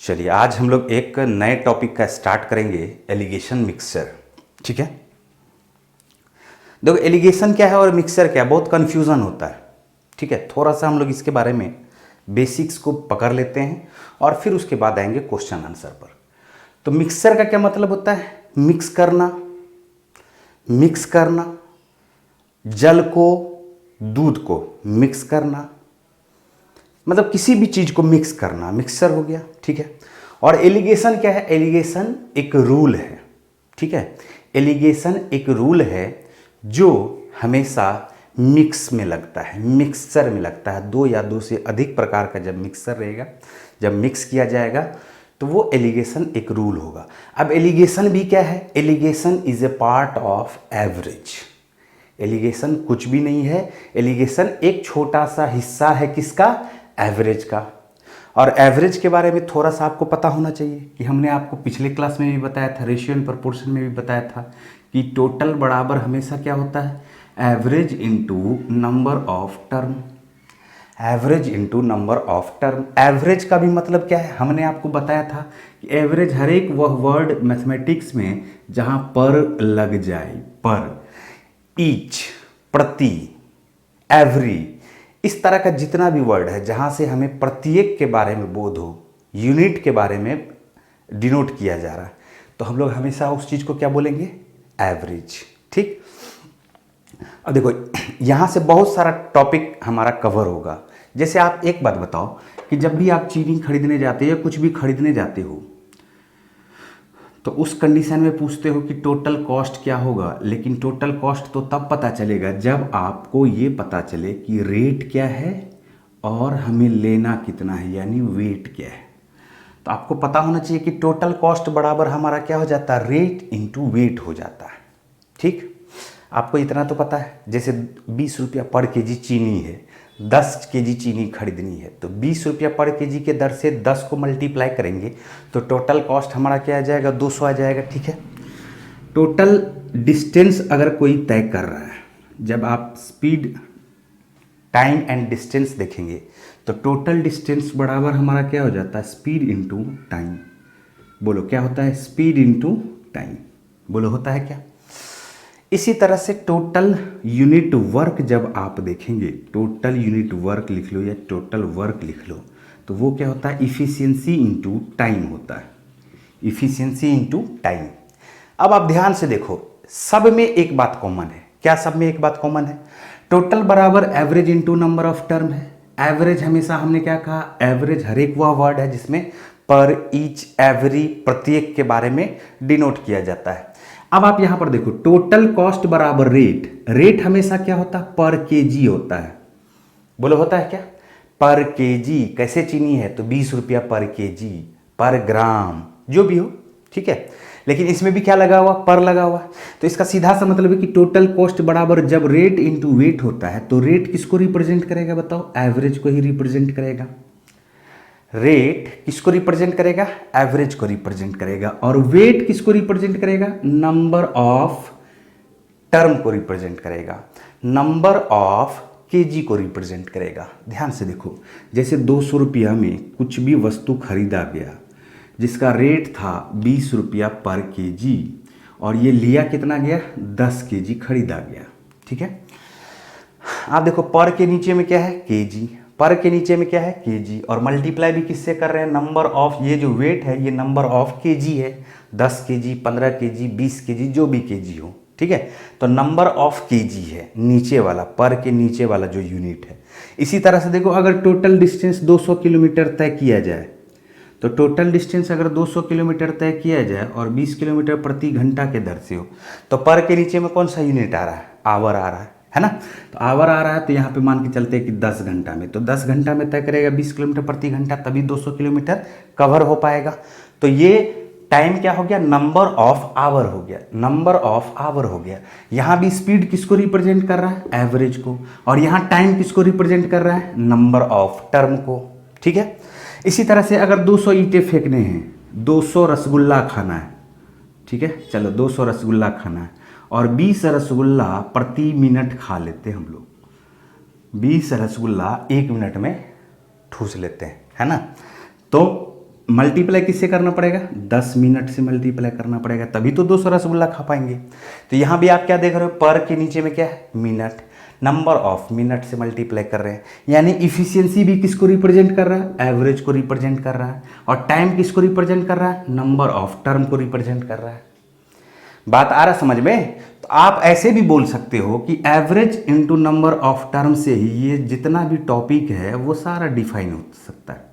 चलिए आज हम लोग एक नए टॉपिक का स्टार्ट करेंगे, एलिगेशन मिक्सचर। ठीक है, देखो एलिगेशन क्या है और मिक्सचर क्या है, बहुत कन्फ्यूज़न होता है। ठीक है, थोड़ा सा हम लोग इसके बारे में बेसिक्स को पकड़ लेते हैं और फिर उसके बाद आएंगे क्वेश्चन आंसर पर। तो मिक्सचर का क्या मतलब होता है? मिक्स करना, जल को दूध को मिक्स करना, मतलब किसी भी चीज को मिक्स करना मिक्सचर हो गया। ठीक है, और एलिगेशन क्या है? एलिगेशन एक रूल है। ठीक है, एलिगेशन एक रूल है जो हमेशा मिक्स में लगता है, मिक्सचर में लगता है। दो या दो से अधिक प्रकार का जब मिक्सचर रहेगा, जब मिक्स किया जाएगा तो वो एलिगेशन एक रूल होगा। अब एलिगेशन भी क्या है? Alligation is a part of average. Alligation कुछ भी नहीं है, एलिगेशन एक छोटा सा हिस्सा है किसका? एवरेज का। और एवरेज के बारे में थोड़ा सा आपको पता होना चाहिए कि हमने आपको पिछले क्लास में भी बताया था, रेशियो एंड प्रोपोर्शन में भी बताया था कि टोटल बराबर हमेशा क्या होता है? Average into number of term. Average into number of term. Average का भी मतलब क्या है? हमने आपको बताया था कि एवरेज हर एक वह वर्ड मैथमेटिक्स में जहां पर लग जाए, पर, ईच, प्रति, एवरी, इस तरह का जितना भी वर्ड है जहां से हमें प्रत्येक के बारे में बोध हो, यूनिट के बारे में डिनोट किया जा रहा है, तो हम लोग हमेशा उस चीज को क्या बोलेंगे? एवरेज। ठीक, अब देखो यहां से बहुत सारा टॉपिक हमारा कवर होगा। जैसे आप एक बात बताओ कि जब भी आप चीनी खरीदने जाते हो या कुछ भी खरीदने जाते हो तो उस कंडीशन में पूछते हो कि टोटल कॉस्ट क्या होगा, लेकिन टोटल कॉस्ट तो तब पता चलेगा जब आपको ये पता चले कि रेट क्या है और हमें लेना कितना है, यानी वेट क्या है। तो आपको पता होना चाहिए कि टोटल कॉस्ट बराबर हमारा क्या हो जाता है? रेट इंटू वेट हो जाता है। ठीक, आपको इतना तो पता है। जैसे 20 रुपया पर केजी चीनी है, 10 केजी चीनी खरीदनी है, तो 20 रुपया पर केजी के दर से 10 को मल्टीप्लाई करेंगे तो टोटल कॉस्ट हमारा क्या आ जाएगा? 200 आ जाएगा। ठीक है, टोटल डिस्टेंस अगर कोई तय कर रहा है, जब आप स्पीड, टाइम एंड डिस्टेंस देखेंगे तो टोटल डिस्टेंस बराबर हमारा क्या हो जाता है? Speed into time. बोलो क्या होता है? Speed into time. बोलो होता है क्या? इसी तरह से टोटल यूनिट वर्क जब आप देखेंगे, टोटल यूनिट वर्क लिख लो या टोटल वर्क लिख लो, तो वो क्या होता है? इफिशियंसी इंटू टाइम होता है। Efficiency into time. अब आप ध्यान से देखो, सब में एक बात कॉमन है। क्या सब में एक बात कॉमन है? टोटल बराबर average into number of term है। एवरेज हमेशा हमने क्या कहा? एवरेज हर एक वह वर्ड है जिसमें पर, ईच, एवरी, प्रत्येक के बारे में डिनोट किया जाता है। अब आप यहां पर देखो, टोटल कॉस्ट बराबर रेट। रेट हमेशा क्या होता है? पर केजी होता है। बोलो होता है क्या? पर केजी। कैसे चीनी है तो 20 रुपया पर केजी, पर ग्राम, जो भी हो। ठीक है, लेकिन इसमें भी क्या लगा हुआ? पर लगा हुआ। तो इसका सीधा सा मतलब है कि टोटल कॉस्ट बराबर जब रेट इंटू वेट होता है तो रेट किसको रिप्रेजेंट करेगा? बताओ, एवरेज को ही रिप्रेजेंट करेगा। रेट किसको रिप्रेजेंट करेगा? एवरेज को रिप्रेजेंट करेगा। और वेट किसको रिप्रेजेंट करेगा? नंबर ऑफ टर्म को रिप्रेजेंट करेगा, नंबर ऑफ केजी को रिप्रेजेंट करेगा। ध्यान से देखो, जैसे 200 रुपया में कुछ भी वस्तु खरीदा गया जिसका रेट था 20 रुपया पर केजी, और ये लिया कितना गया? 10 केजी खरीदा गया। ठीक है, आप देखो पर के नीचे में क्या है? केजी। पर के नीचे में क्या है? केजी। और मल्टीप्लाई भी किससे कर रहे हैं? नंबर ऑफ, ये जो वेट है ये नंबर ऑफ केजी है। 10 केजी, 15 केजी, 20 केजी, जो भी केजी हो। ठीक है, तो नंबर ऑफ केजी है नीचे वाला, पर के नीचे वाला जो यूनिट है। इसी तरह से देखो, अगर टोटल डिस्टेंस 200 किलोमीटर तय किया जाए तो टोटल डिस्टेंस अगर 200 किलोमीटर तय किया जाए और 20 किलोमीटर प्रति घंटा के दर से हो, तो पर के नीचे में कौन सा यूनिट आ रहा है? आवर आ रहा है ना? तो आवर आ रहा है, तो यहाँ पे मान के चलते हैं कि 10 घंटा में, तो 10 घंटा में तय करेगा 20 किलोमीटर प्रति घंटा, तभी 200 किलोमीटर कवर हो पाएगा। तो ये टाइम क्या हो गया? नंबर ऑफ आवर हो गया, नंबर ऑफ आवर हो गया। यहाँ भी स्पीड किसको रिप्रेजेंट कर रहा है? एवरेज को। और यहाँ टाइम किसको रिप्रेजेंट कर रहा है? नंबर ऑफ टर्म को। ठीक है, इसी तरह से अगर 200 ईंटें फेंकने हैं, 200 रसगुल्ला खाना है, ठीक है, चलो 200 रसगुल्ला खाना है और 20 रसगुल्ला प्रति मिनट खा लेते हैं हम लोग। 20 रसगुल्ला 1 मिनट में ठूस लेते हैं, है ना? तो मल्टीप्लाई किससे करना पड़ेगा, 10 मिनट से मल्टीप्लाई करना पड़ेगा, तभी तो 200 रसगुल्ला खा पाएंगे। तो यहाँ भी आप क्या देख रहे हो, पर के नीचे में क्या है, मिनट, नंबर ऑफ मिनट से मल्टीप्लाई कर रहे हैं, यानी इफिशियंसी भी किसको रिप्रेजेंट कर रहा है, एवरेज को रिप्रेजेंट कर रहा है, और टाइम किसको रिप्रेजेंट कर रहा है, नंबर ऑफ टर्म को रिप्रेजेंट कर रहा है। बात आ रहा समझ में। तो आप ऐसे भी बोल सकते हो कि average into number of term से ही ये जितना भी टॉपिक है वो सारा डिफाइन हो सकता है।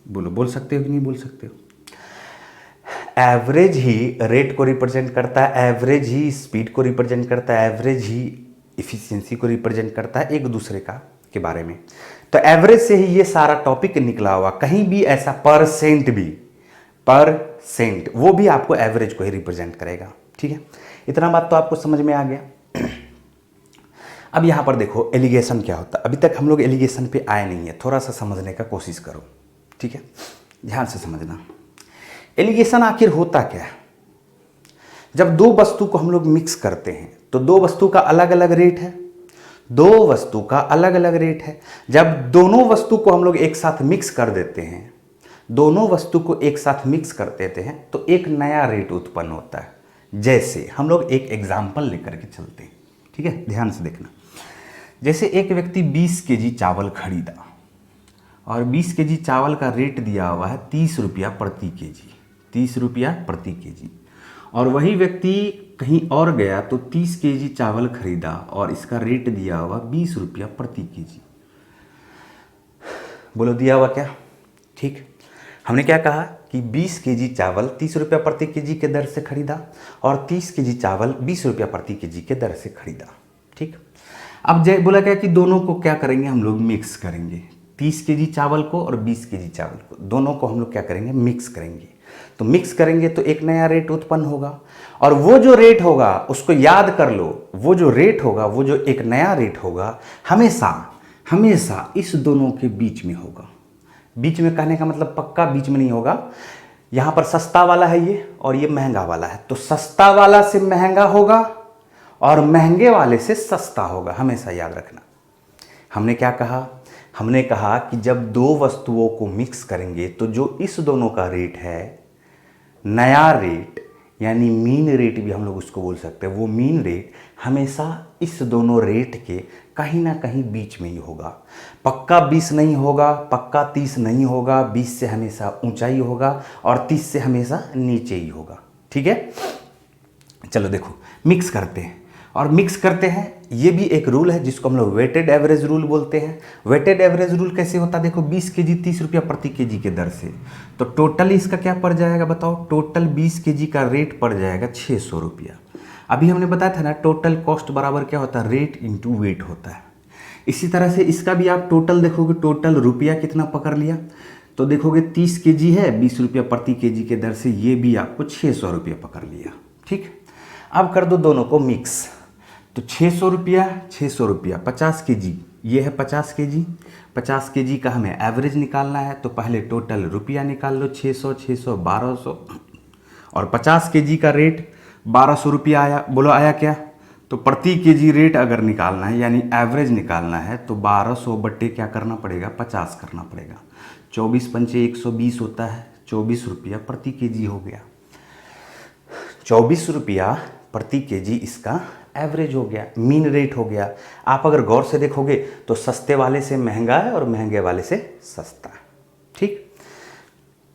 बोलो, बोल सकते हो कि नहीं बोल सकते हो। एवरेज ही रेट को रिप्रेजेंट करता है, एवरेज ही स्पीड को रिप्रेजेंट करता है, एवरेज ही इफिशियंसी को रिप्रेजेंट करता है एक दूसरे का के बारे में। तो एवरेज से ही ये सारा टॉपिक निकला हुआ, कहीं भी ऐसा परसेंट भी, परसेंट वो भी आपको एवरेज को ही रिप्रेजेंट करेगा। ठीक है, इतना बात तो आपको समझ में आ गया। अब यहां पर देखो एलिगेशन क्या होता है। अभी तक हम लोग एलिगेशन पे आए नहीं है, थोड़ा सा समझने का कोशिश करो। ठीक है, ध्यान से समझना। एलिगेशन आखिर होता क्या है। जब दो वस्तु को हम लोग मिक्स करते हैं तो दो वस्तु का अलग अलग रेट है, दो वस्तु का अलग अलग रेट है। जब दोनों वस्तु को हम लोग एक साथ मिक्स कर देते हैं, दोनों वस्तु को एक साथ मिक्स कर देते हैं तो एक नया रेट उत्पन्न होता है। जैसे हम लोग एक एग्जाम्पल लेकर के चलते हैं। ठीक है, ध्यान से देखना। जैसे एक व्यक्ति 20 केजी चावल खरीदा और 20 केजी चावल का रेट दिया हुआ है 30 रुपया प्रति केजी, 30 रुपया प्रति केजी। और वही व्यक्ति कहीं और गया तो 30 केजी चावल खरीदा और इसका रेट दिया हुआ 20 रुपया प्रति केजी। बोलो दिया हुआ क्या। ठीक, हमने क्या कहा कि 20 केजी चावल 30 रुपया प्रति केजी के दर से खरीदा और 30 केजी चावल 20 रुपया प्रति केजी के दर से खरीदा। ठीक, अब जय बोला क्या कि दोनों को क्या करेंगे, हम लोग मिक्स करेंगे। 30 केजी चावल को और 20 केजी चावल को, दोनों को हम लोग क्या करेंगे, मिक्स करेंगे। तो मिक्स करेंगे तो एक नया रेट उत्पन्न होगा, और वो जो रेट होगा उसको याद कर लो, वो जो रेट होगा, वो जो एक नया रेट होगा, हमेशा हमेशा इस दोनों के बीच में होगा। बीच में कहने का मतलब पक्का बीच में नहीं होगा। यहां पर सस्ता वाला है ये और ये महंगा वाला है, तो सस्ता वाला से महंगा होगा और महंगे वाले से सस्ता होगा, हमेशा याद रखना। हमने क्या कहा, हमने कहा कि जब दो वस्तुओं को मिक्स करेंगे तो जो इस दोनों का रेट है, नया रेट यानी मीन रेट भी हम लोग उसको बोल सकते हैं, वो मीन रेट हमेशा इस दोनों रेट के कहीं ना कहीं बीच में ही होगा। पक्का 20 नहीं होगा, पक्का 30 नहीं होगा, 20 से हमेशा ऊंचाई होगा और 30 से हमेशा नीचे ही होगा। ठीक है, चलो देखो मिक्स करते हैं और मिक्स करते हैं। ये भी एक रूल है जिसको हम लोग वेटेड एवरेज रूल बोलते हैं। वेटेड एवरेज रूल कैसे होता है, देखो 20 केजी 30 रुपया प्रति केजी के दर से, तो टोटल इसका क्या पड़ जाएगा बताओ, टोटल 20 केजी का रेट पड़ जाएगा 600 रुपया। अभी हमने बताया था ना, टोटल कॉस्ट बराबर क्या होता है, रेट इंटू वेट होता है। इसी तरह से इसका भी आप टोटल देखोगे, टोटल रुपया कितना पकड़ लिया, तो देखोगे 30 केजी है, 20 रुपया प्रति केजी के दर से, ये भी आपको 600 रुपया पकड़ लिया। ठीक, अब कर दो दोनों को मिक्स, तो 600 रुपया 600 रुपया 50 केजी, ये है 50 केजी। 50 केजी का हमें एवरेज निकालना है, तो पहले टोटल रुपया निकाल लो, 600 600 1200, और 50 केजी का रेट 1200 रुपया आया। बोलो आया क्या, तो प्रति केजी रेट अगर निकालना है यानी एवरेज निकालना है तो 1200 बट्टे क्या करना पड़ेगा, 50 करना पड़ेगा। 24 पंचे 120 होता है, 24 रुपया प्रति केजी हो गया। 24 रुपया प्रति केजी इसका एवरेज हो गया, मीन रेट हो गया। आप अगर गौर से देखोगे तो सस्ते वाले से महंगा है और महंगे वाले से सस्ता है। ठीक,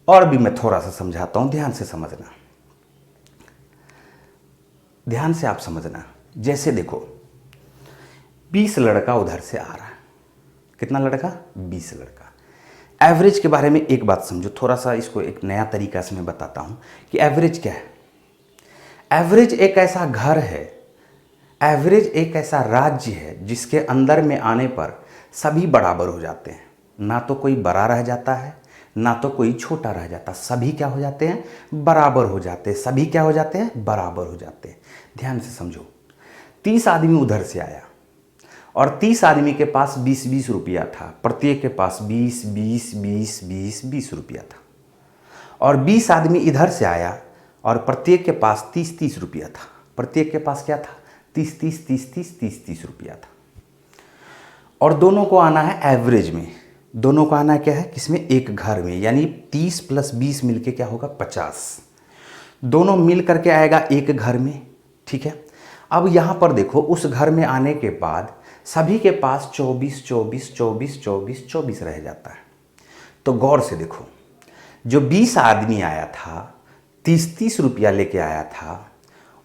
और भी मैं थोड़ा सा समझाता हूं, ध्यान से समझना, ध्यान से आप समझना। जैसे देखो 20 लड़का उधर से आ रहा है, कितना लड़का, 20 लड़का। एवरेज के बारे में एक बात समझो, थोड़ा सा इसको एक नया तरीका से मैं बताता हूं कि एवरेज क्या है। एवरेज एक ऐसा घर है, एवरेज एक ऐसा राज्य है जिसके अंदर में आने पर सभी बराबर हो जाते हैं। ना तो कोई बड़ा रह जाता है, ना तो कोई छोटा रह जाता, सभी क्या हो जाते हैं, बराबर हो जाते हैं। सभी क्या हो जाते हैं, बराबर हो जाते हैं। ध्यान से समझो, 30 आदमी उधर से आया और 30 आदमी के पास 20-20 रुपया था, प्रत्येक के पास 20-20-20-20-20 रुपया था। और 20 आदमी इधर से आया और प्रत्येक के पास 30-30 रुपया था, प्रत्येक के पास क्या था, 30-30-30-30-30-30 रुपया था। और दोनों को आना है एवरेज में, दोनों का आना क्या है, किसमें, एक घर में, यानी 30 + 20 मिलके क्या होगा, 50। दोनों मिल करके आएगा एक घर में, ठीक है। अब यहाँ पर देखो, उस घर में आने के बाद सभी के पास 24 24 24 24 24 रह जाता है। तो गौर से देखो, जो 20 आदमी आया था, 30 रुपया लेके आया था,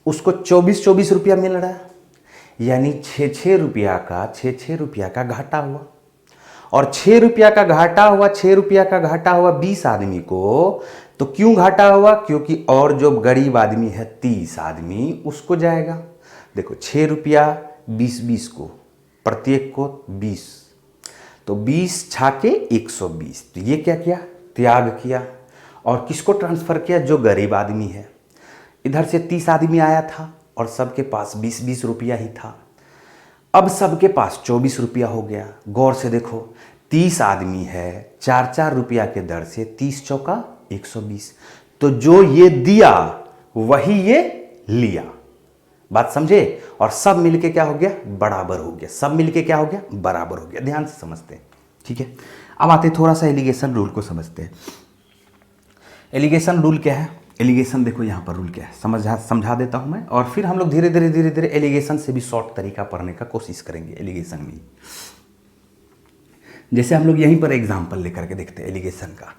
उसको 24 रुपया मिल रहा है, यानी 6 रुपया का 6 रुपया का घाटा हुआ। और 6 रुपया का घाटा हुआ, 6 रुपया का घाटा हुआ 20 आदमी को। तो क्यों घाटा हुआ, क्योंकि और जो गरीब आदमी है 30 आदमी, उसको जाएगा। देखो 6 रुपया 20 को, प्रत्येक को 20, तो 20 छाके 120। तो ये क्या किया, त्याग किया। और किसको ट्रांसफर किया, जो गरीब आदमी है। इधर से 30 आदमी आया था और सबके पास 20 रुपया ही था। अब सबके पास 24 रुपया हो गया। गौर से देखो, 30 आदमी है, 4 रुपया के दर से 30 चौका 120। तो जो ये दिया वही ये लिया। बात समझे। और सब मिलके क्या हो गया, बराबर हो गया। सब मिलके क्या हो गया, बराबर हो गया। ध्यान से समझते हैं, ठीक है। अब आते थोड़ा सा एलिगेशन रूल को समझते हैं। एलिगेशन रूल क्या है, एलिगेशन देखो यहाँ पर रूल क्या है, समझा देता हूँ मैं, और फिर हम लोग धीरे धीरे एलिगेशन से भी शॉर्ट तरीका पढ़ने का कोशिश करेंगे एलिगेशन में। जैसे हम लोग यहीं पर एग्जाम्पल लेकर के देखते हैं एलिगेशन का,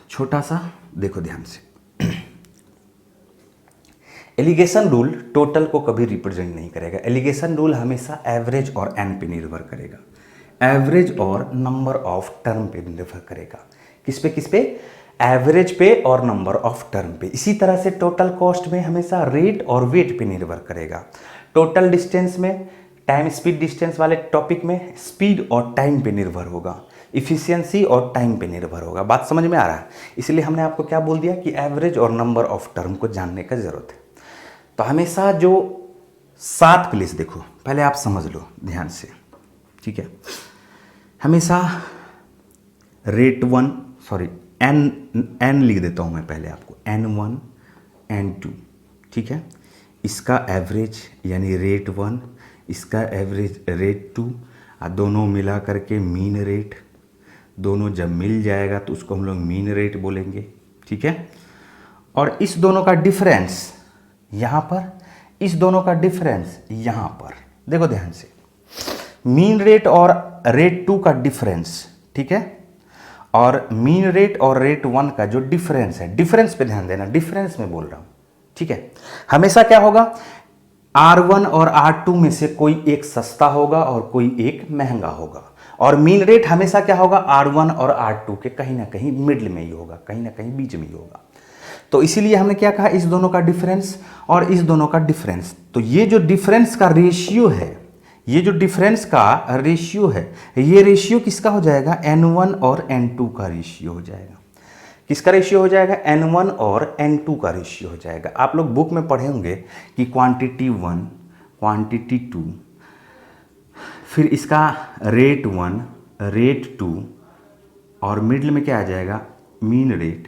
छोटा सा देखो ध्यान से। एलिगेशन रूल टोटल को कभी रिप्रेजेंट नहीं करेगा। एलिगेशन रूल हमेशा एवरेज और एन पे निर्भर करेगा, एवरेज और नंबर ऑफ टर्म पे निर्भर करेगा। किस पे, एवरेज पे और नंबर ऑफ टर्म पे। इसी तरह से टोटल कॉस्ट में हमेशा रेट और वेट पे निर्भर करेगा। टोटल डिस्टेंस में टाइम स्पीड डिस्टेंस वाले टॉपिक में स्पीड और टाइम पे निर्भर होगा। इफिशियंसी और टाइम पे निर्भर होगा। बात समझ में आ रहा है। इसलिए हमने आपको क्या बोल दिया कि एवरेज और नंबर ऑफ टर्म को जानने का जरूरत है। तो हमेशा जो 7 प्लेस देखो, पहले आप समझ लो ध्यान से, ठीक है। हमेशा रेट 1, सॉरी एन लिख देता हूं मैं पहले आपको, N1 N2, ठीक है। इसका एवरेज यानी रेट 1, इसका एवरेज रेट 2, और दोनों मिला करके मीन रेट। दोनों जब मिल जाएगा तो उसको हम लोग मीन रेट बोलेंगे, ठीक है। और इस दोनों का डिफरेंस यहाँ पर, इस दोनों का डिफरेंस यहाँ पर, देखो ध्यान से, मीन रेट और रेट 2 का डिफरेंस, ठीक है। और मीन रेट और रेट 1 का जो डिफरेंस है, डिफरेंस पे ध्यान देना, डिफरेंस में बोल रहा हूं, ठीक है। हमेशा क्या होगा, R1 और R2 में से कोई एक सस्ता होगा और कोई एक महंगा होगा। और मीन रेट हमेशा क्या होगा, R1 और R2 के कहीं ना कहीं मिडिल में ही होगा, कहीं ना कहीं बीच में ही होगा। तो इसीलिए हमने क्या कहा, इस दोनों का डिफरेंस और इस दोनों का डिफरेंस। तो ये जो डिफरेंस का रेशियो है, ये जो डिफरेंस का रेशियो है, ये रेशियो किसका हो जाएगा, N1 और N2 का रेशियो हो जाएगा। किसका रेशियो हो जाएगा, N1 और N2 का रेशियो हो जाएगा। आप लोग बुक में पढ़े होंगे कि क्वांटिटी 1, क्वांटिटी 2, फिर इसका रेट 1, रेट 2, और मिडिल में क्या आ जाएगा, मीन रेट।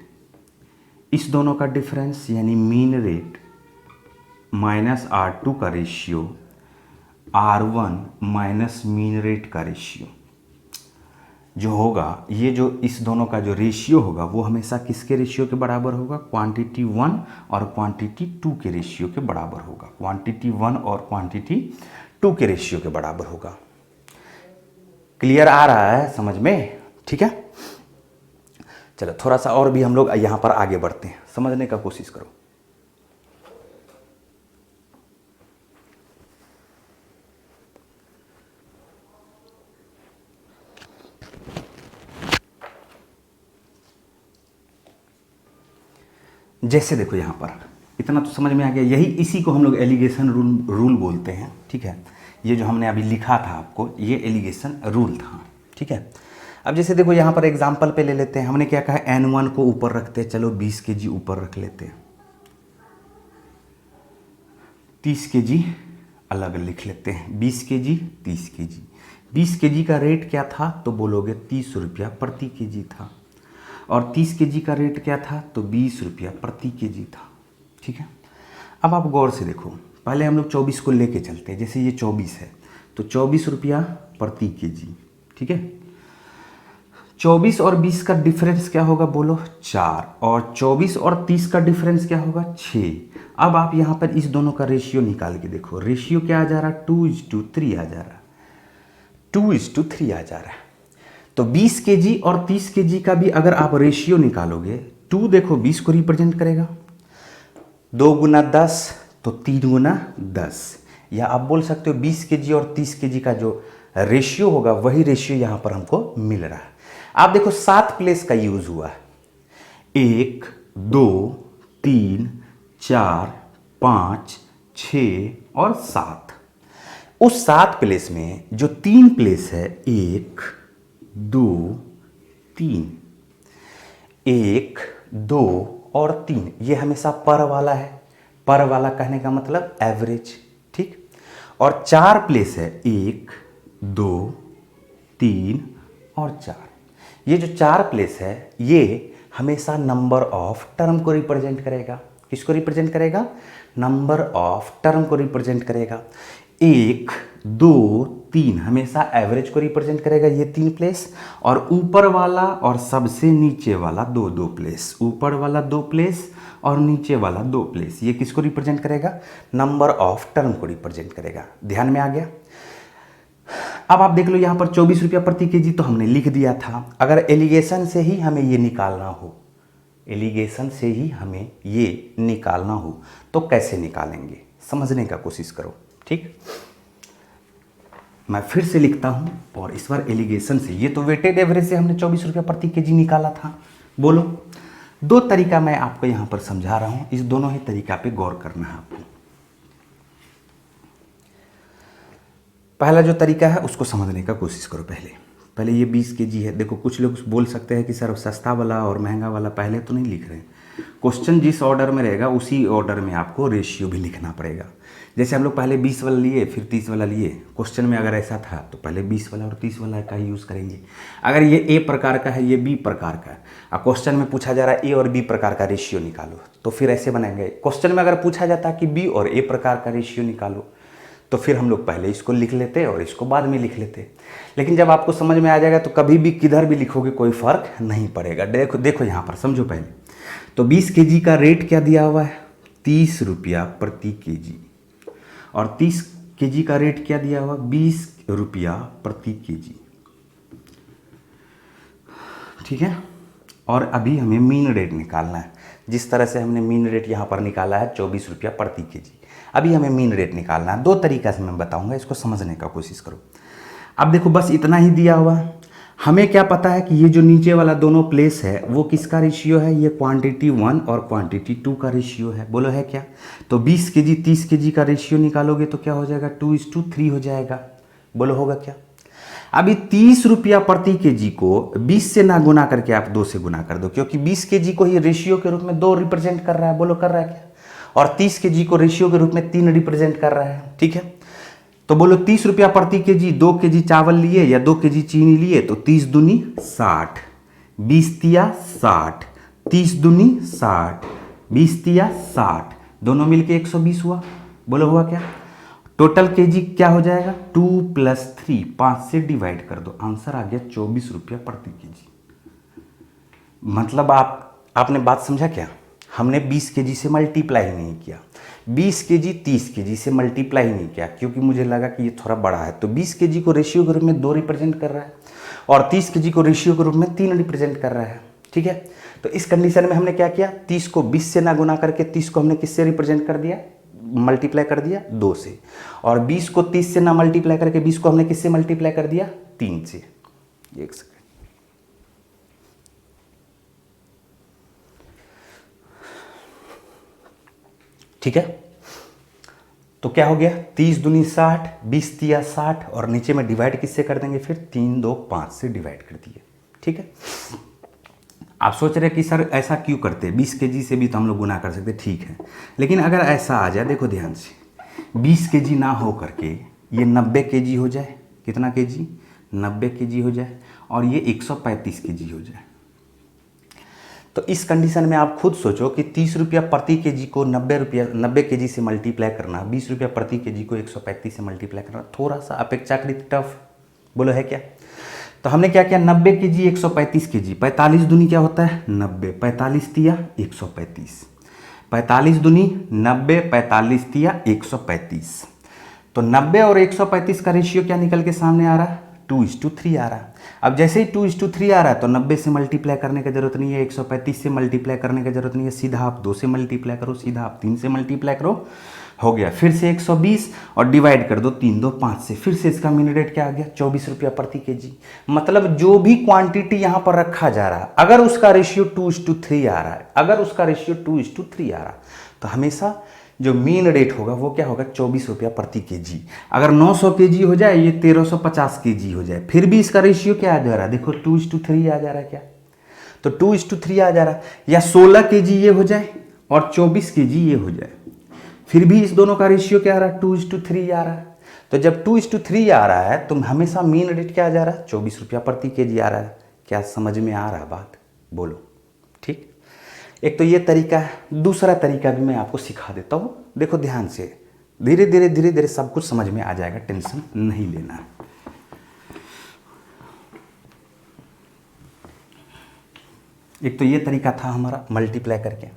इस दोनों का डिफरेंस यानी मीन रेट माइनस R2 का ratio, R1 minus mean rate का रेशियो जो होगा, ये जो इस दोनों का जो रेशियो होगा वो हमेशा किसके रेशियो के बराबर होगा, क्वांटिटी 1 और क्वांटिटी 2 के रेशियो के बराबर होगा। क्वांटिटी 1 और क्वांटिटी 2 के रेशियो के बराबर होगा। क्लियर आ रहा है समझ में, ठीक है। चलो थोड़ा सा और भी हम लोग यहाँ पर आगे बढ़ते हैं, समझने का कोशिश करो। जैसे देखो यहाँ पर इतना तो समझ में आ गया, यही इसी को हम लोग एलिगेशन रूल बोलते हैं, ठीक है। ये जो हमने अभी लिखा था आपको, ये एलिगेशन रूल था, ठीक है। अब जैसे देखो यहाँ पर एग्जांपल पे ले लेते हैं। हमने क्या कहा, N1 को ऊपर रखते हैं, चलो 20 kg ऊपर रख लेते हैं, 30 kg अलग लिख लेते हैं, 20 kg 30 kg। 20 kg का रेट क्या था, तो बोलोगे 30 रुपया प्रति kg था। और 30 kg का रेट क्या था, तो 20 रुपया प्रति kg था, ठीक है। अब आप गौर से देखो, पहले हम लोग 24 को लेके चलते हैं। जैसे ये 24 है तो 24 रुपया प्रति kg, ठीक है। 24 और 20 का डिफरेंस क्या होगा बोलो 4, और 24 और 30 का डिफरेंस क्या होगा 6। अब आप यहाँ पर इस दोनों का रेशियो निकाल के देखो, रेशियो क्या आ जा रहा है 2:3 आ जा रहा है, 2:3 आ जा रहा है। तो 20 केजी और 30 केजी का भी अगर आप रेशियो निकालोगे, 2 देखो 20 को रिप्रेजेंट करेगा, 2 गुना 10 तो 3 गुना 10, या आप बोल सकते हो 20 केजी और 30 केजी का जो रेशियो होगा वही रेशियो यहाँ पर हमको मिल रहा है। आप देखो 7 प्लेस का यूज हुआ है, 1 2 3 4 5 6 और 7। उस 7 प्लेस में जो 3 प्लेस है 1 2 3, 1 2 और 3, ये हमेशा पर वाला है, पर वाला कहने का मतलब एवरेज, ठीक। और 4 प्लेस है 1 2 3 और 4, ये जो 4 प्लेस है ये हमेशा नंबर ऑफ टर्म को रिप्रेजेंट करेगा। किसको रिप्रेजेंट करेगा? नंबर ऑफ टर्म को रिप्रेजेंट करेगा। 1 2 3 हमेशा एवरेज को रिप्रेजेंट करेगा ये 3 प्लेस, और ऊपर वाला और सबसे नीचे वाला 2 प्लेस, ऊपर वाला 2 प्लेस और नीचे वाला 2 प्लेस, ये किसको रिप्रेजेंट करेगा? नंबर ऑफ टर्म को रिप्रेजेंट करेगा। ध्यान में आ गया? अब आप देख लो यहाँ पर 24 रुपया प्रति केजी तो हमने लिख दिया था। अगर एलिगेशन से ही हमें ये निकालना हो, एलिगेशन से ही हमें ये निकालना हो तो कैसे निकालेंगे, समझने का कोशिश करो, ठीक। मैं फिर से लिखता हूँ और इस बार एलिगेशन से। ये तो वेटेड एवरेज से हमने 24 रुपया प्रति केजी निकाला था। बोलो, 2 तरीका मैं आपको यहाँ पर समझा रहा हूँ, इस दोनों ही तरीका पे गौर करना है आपको। पहला जो तरीका है उसको समझने का कोशिश करो। पहले ये 20 केजी है। देखो कुछ लोग बोल सकते हैं कि सर सस्ता वाला और महंगा वाला पहले तो नहीं लिख रहे हैं। क्वेश्चन जिस ऑर्डर में रहेगा उसी ऑर्डर में आपको रेशियो भी लिखना पड़ेगा। जैसे हम लोग पहले 20 वाला लिए फिर 30 वाला लिए, क्वेश्चन में अगर ऐसा था तो पहले 20 वाला और 30 वाला का ही यूज़ करेंगे। अगर ये ए प्रकार का है, ये बी प्रकार का है, और क्वेश्चन में पूछा जा रहा है ए और बी प्रकार का रेशियो निकालो, तो फिर ऐसे बनाएंगे। क्वेश्चन में अगर पूछा जाता है कि बी और ए प्रकार का रेशियो निकालो, तो फिर हम लोग पहले इसको लिख लेते और इसको बाद में लिख लेते। लेकिन जब आपको समझ में आ जाएगा तो कभी भी किधर भी लिखोगे कोई फ़र्क नहीं पड़ेगा। देखो यहाँ पर समझो पहले। तो 20 केजी का रेट क्या दिया हुआ है? 30 रुपया प्रति केजी, और 30 केजी का रेट क्या दिया हुआ? 20 रुपया प्रति केजी, ठीक है। और अभी हमें मीन रेट निकालना है। जिस तरह से हमने मीन रेट यहाँ पर निकाला है 24 रुपया प्रति केजी, अभी हमें मीन रेट निकालना है। 2 तरीका से मैं बताऊंगा, इसको समझने का कोशिश करो। अब देखो बस इतना ही दिया हुआ है। हमें क्या पता है कि ये जो नीचे वाला दोनों प्लेस है वो किसका रेशियो है? ये क्वांटिटी 1 और क्वांटिटी 2 का रेशियो है। बोलो है क्या? तो 20 केजी 30 केजी का रेशियो निकालोगे तो क्या हो जाएगा? 2:3 हो जाएगा। बोलो होगा क्या? अभी 30 रुपया प्रति केजी को 20 से ना गुना करके आप 2 से गुना कर दो, क्योंकि 20 केजी को ही रेशियो के रूप में 2 रिप्रेजेंट कर रहा है। बोलो कर रहा है क्या? और 30 केजी को रेशियो के रूप में 3 रिप्रेजेंट कर रहा है, ठीक है। तो बोलो 30 रुपया प्रति केजी, 2 केजी चावल लिए या 2 केजी चीनी लिए तो 30 दूनी 60, 20 तिया 60, 30 दूनी 60, 20 तिया 60, दोनों मिलके 120 हुआ। बोलो हुआ क्या? टोटल केजी क्या हो जाएगा? 2 + 3, 5 से डिवाइड कर दो, आंसर आ गया 24 रुपया प्रति केजी। मतलब आपने बात समझा क्या? हमने 20 केजी से मल्टीप्लाई नहीं किया, 20 केजी 30 केजी से मल्टीप्लाई नहीं किया, क्योंकि मुझे लगा कि ये थोड़ा बड़ा है। तो 20 केजी को रेशियो के रूप में 2 रिप्रेजेंट कर रहा है और 30 केजी को रेशियो के रूप में 3 रिप्रेजेंट कर रहा है, ठीक है। तो इस कंडीशन में हमने क्या किया? 30 को 20 से ना गुना करके 30 को हमने किससे रिप्रेजेंट कर दिया? मल्टीप्लाई कर दिया 2 से, और 20 को 30 से ना मल्टीप्लाई करके 20 को हमने किससे मल्टीप्लाई कर दिया? 3 से। एक सेकंड, ठीक है। तो क्या हो गया? 30 दूनी 60, 20 तिया 60, और नीचे में डिवाइड किससे कर देंगे? फिर 3 2 5 से डिवाइड कर दिए, ठीक है। आप सोच रहे कि सर ऐसा क्यों करते? 20 केजी से भी तो हम लोग गुना कर सकते, ठीक है। लेकिन अगर ऐसा आ जाए, देखो ध्यान से, 20 केजी ना हो करके ये 90 केजी हो जाए। कितना केजी? 90 केजी हो जाए, और ये 135 केजी हो जाए। तो इस कंडीशन में आप खुद सोचो कि 30 रुपया प्रति केजी को 90 केजी से मल्टीप्लाई करना, 20 रुपया प्रति केजी को 135 से मल्टीप्लाई करना थोड़ा सा अपेक्षाकृत टफ। बोलो है क्या? तो हमने क्या किया, 90 के जी 135 के जी, 45 दूनी क्या होता है 90, 45 तिया 135, 45 दूनी 90, 45 तिया 135। तो 90 और 135 का रेशियो क्या निकल के सामने आ रहा है, 2:3 आ रहा है। अब जैसे ही 2:3 आ रहा है तो 90 से मल्टीप्लाई करने की जरूरत नहीं है, 135 से मल्टीप्लाई करने की जरूरत नहीं है, सीधा आप 2 से मल्टीप्लाई करो, सीधा आप 3 से मल्टीप्लाई करो, हो गया। फिर से 120 और डिवाइड कर दो 3 2 5 से, फिर से इसका मीन रेट क्या आ गया 24 रुपया प्रति केजी। मतलब जो भी क्वांटिटी यहाँ पर रखा जा रहा है अगर उसका रेशियो 2:3 आ रहा है, अगर उसका रेशियो 2:3 आ रहा है तो हमेशा जो मीन रेट होगा वो क्या होगा 24 रुपया प्रति केजी। अगर 900 केजी हो जाए, ये 1350 केजी हो जाए, फिर भी इसका रेशियो क्या आ जा रहा है, देखो 2:3 आ जा रहा है क्या, तो 2:3 आ जा रहा है। या 16 केजी ये हो जाए और 24 केजी ये हो जाए, फिर भी इस दोनों का रेशियो क्या आ रहा है 2:3 आ रहा है। तो जब 2:3 आ रहा है तो हमेशा मीन रेट क्या आ जा रहा है 24 रुपया प्रति केजी आ रहा है। क्या समझ में आ रहा है बात, बोलो। ठीक, एक तो ये तरीका है, दूसरा तरीका भी मैं आपको सिखा देता हूँ, देखो ध्यान से, धीरे धीरे धीरे धीरे सब कुछ समझ में आ जाएगा, टेंशन नहीं लेना है। एक तो ये तरीका था हमारा मल्टीप्लाई करके।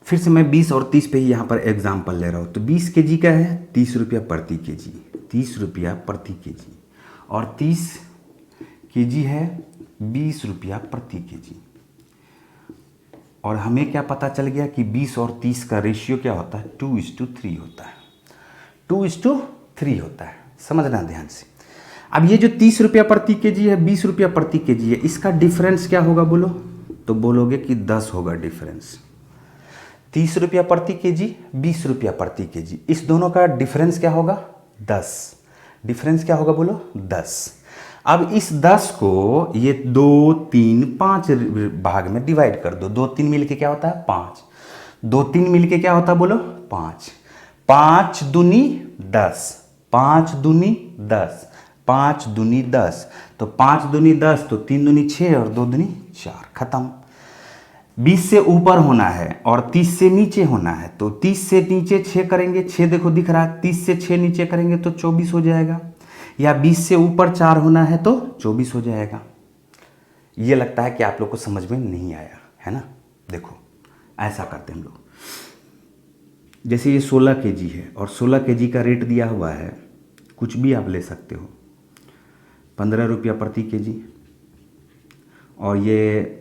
फिर से मैं 20 और 30 पे ही यहाँ पर एग्जाम्पल ले रहा हूँ। तो 20 केजी का है 30 रुपया प्रति केजी, 30 रुपया प्रति केजी, और 30 केजी है 20 रुपया प्रति केजी। और हमें क्या पता चल गया कि 20 और 30 का रेशियो क्या होता है 2:3 होता है, 2:3 होता है, समझना ध्यान से। अब ये जो 30 रुपया प्रति केजी है 20 रुपया प्रति केजी है, इसका डिफरेंस क्या होगा बोलो, तो बोलोगे कि 10 होगा डिफरेंस। 30 रुपया प्रति केजी 20 रुपया प्रति केजी, इस दोनों का डिफरेंस क्या होगा 10, डिफरेंस क्या होगा बोलो 10। अब इस 10 को ये 2 3 5 भाग में डिवाइड कर दो, 2 3 मिलके क्या होता है 5, 2 3 मिलके क्या होता है बोलो 5, 5 दूनी 10, 5 दूनी 10, 5 दूनी 10, तो 5 दूनी 10, तो 3 दूनी 6 और 2 दूनी 4, खत्म। 20 से ऊपर होना है और 30 से नीचे होना है, तो 30 से नीचे 6 करेंगे, 6 देखो दिख रहा है, 30 से 6 नीचे करेंगे तो 24 हो जाएगा। या 20 से ऊपर 4 होना है तो 24 हो जाएगा। ये लगता है कि आप लोग को समझ में नहीं आया है ना। देखो ऐसा करते हैं हम लोग, जैसे ये 16 केजी है और 16 केजी का रेट दिया हुआ है, कुछ भी आप ले सकते हो, 15 रुपया प्रति केजी, और ये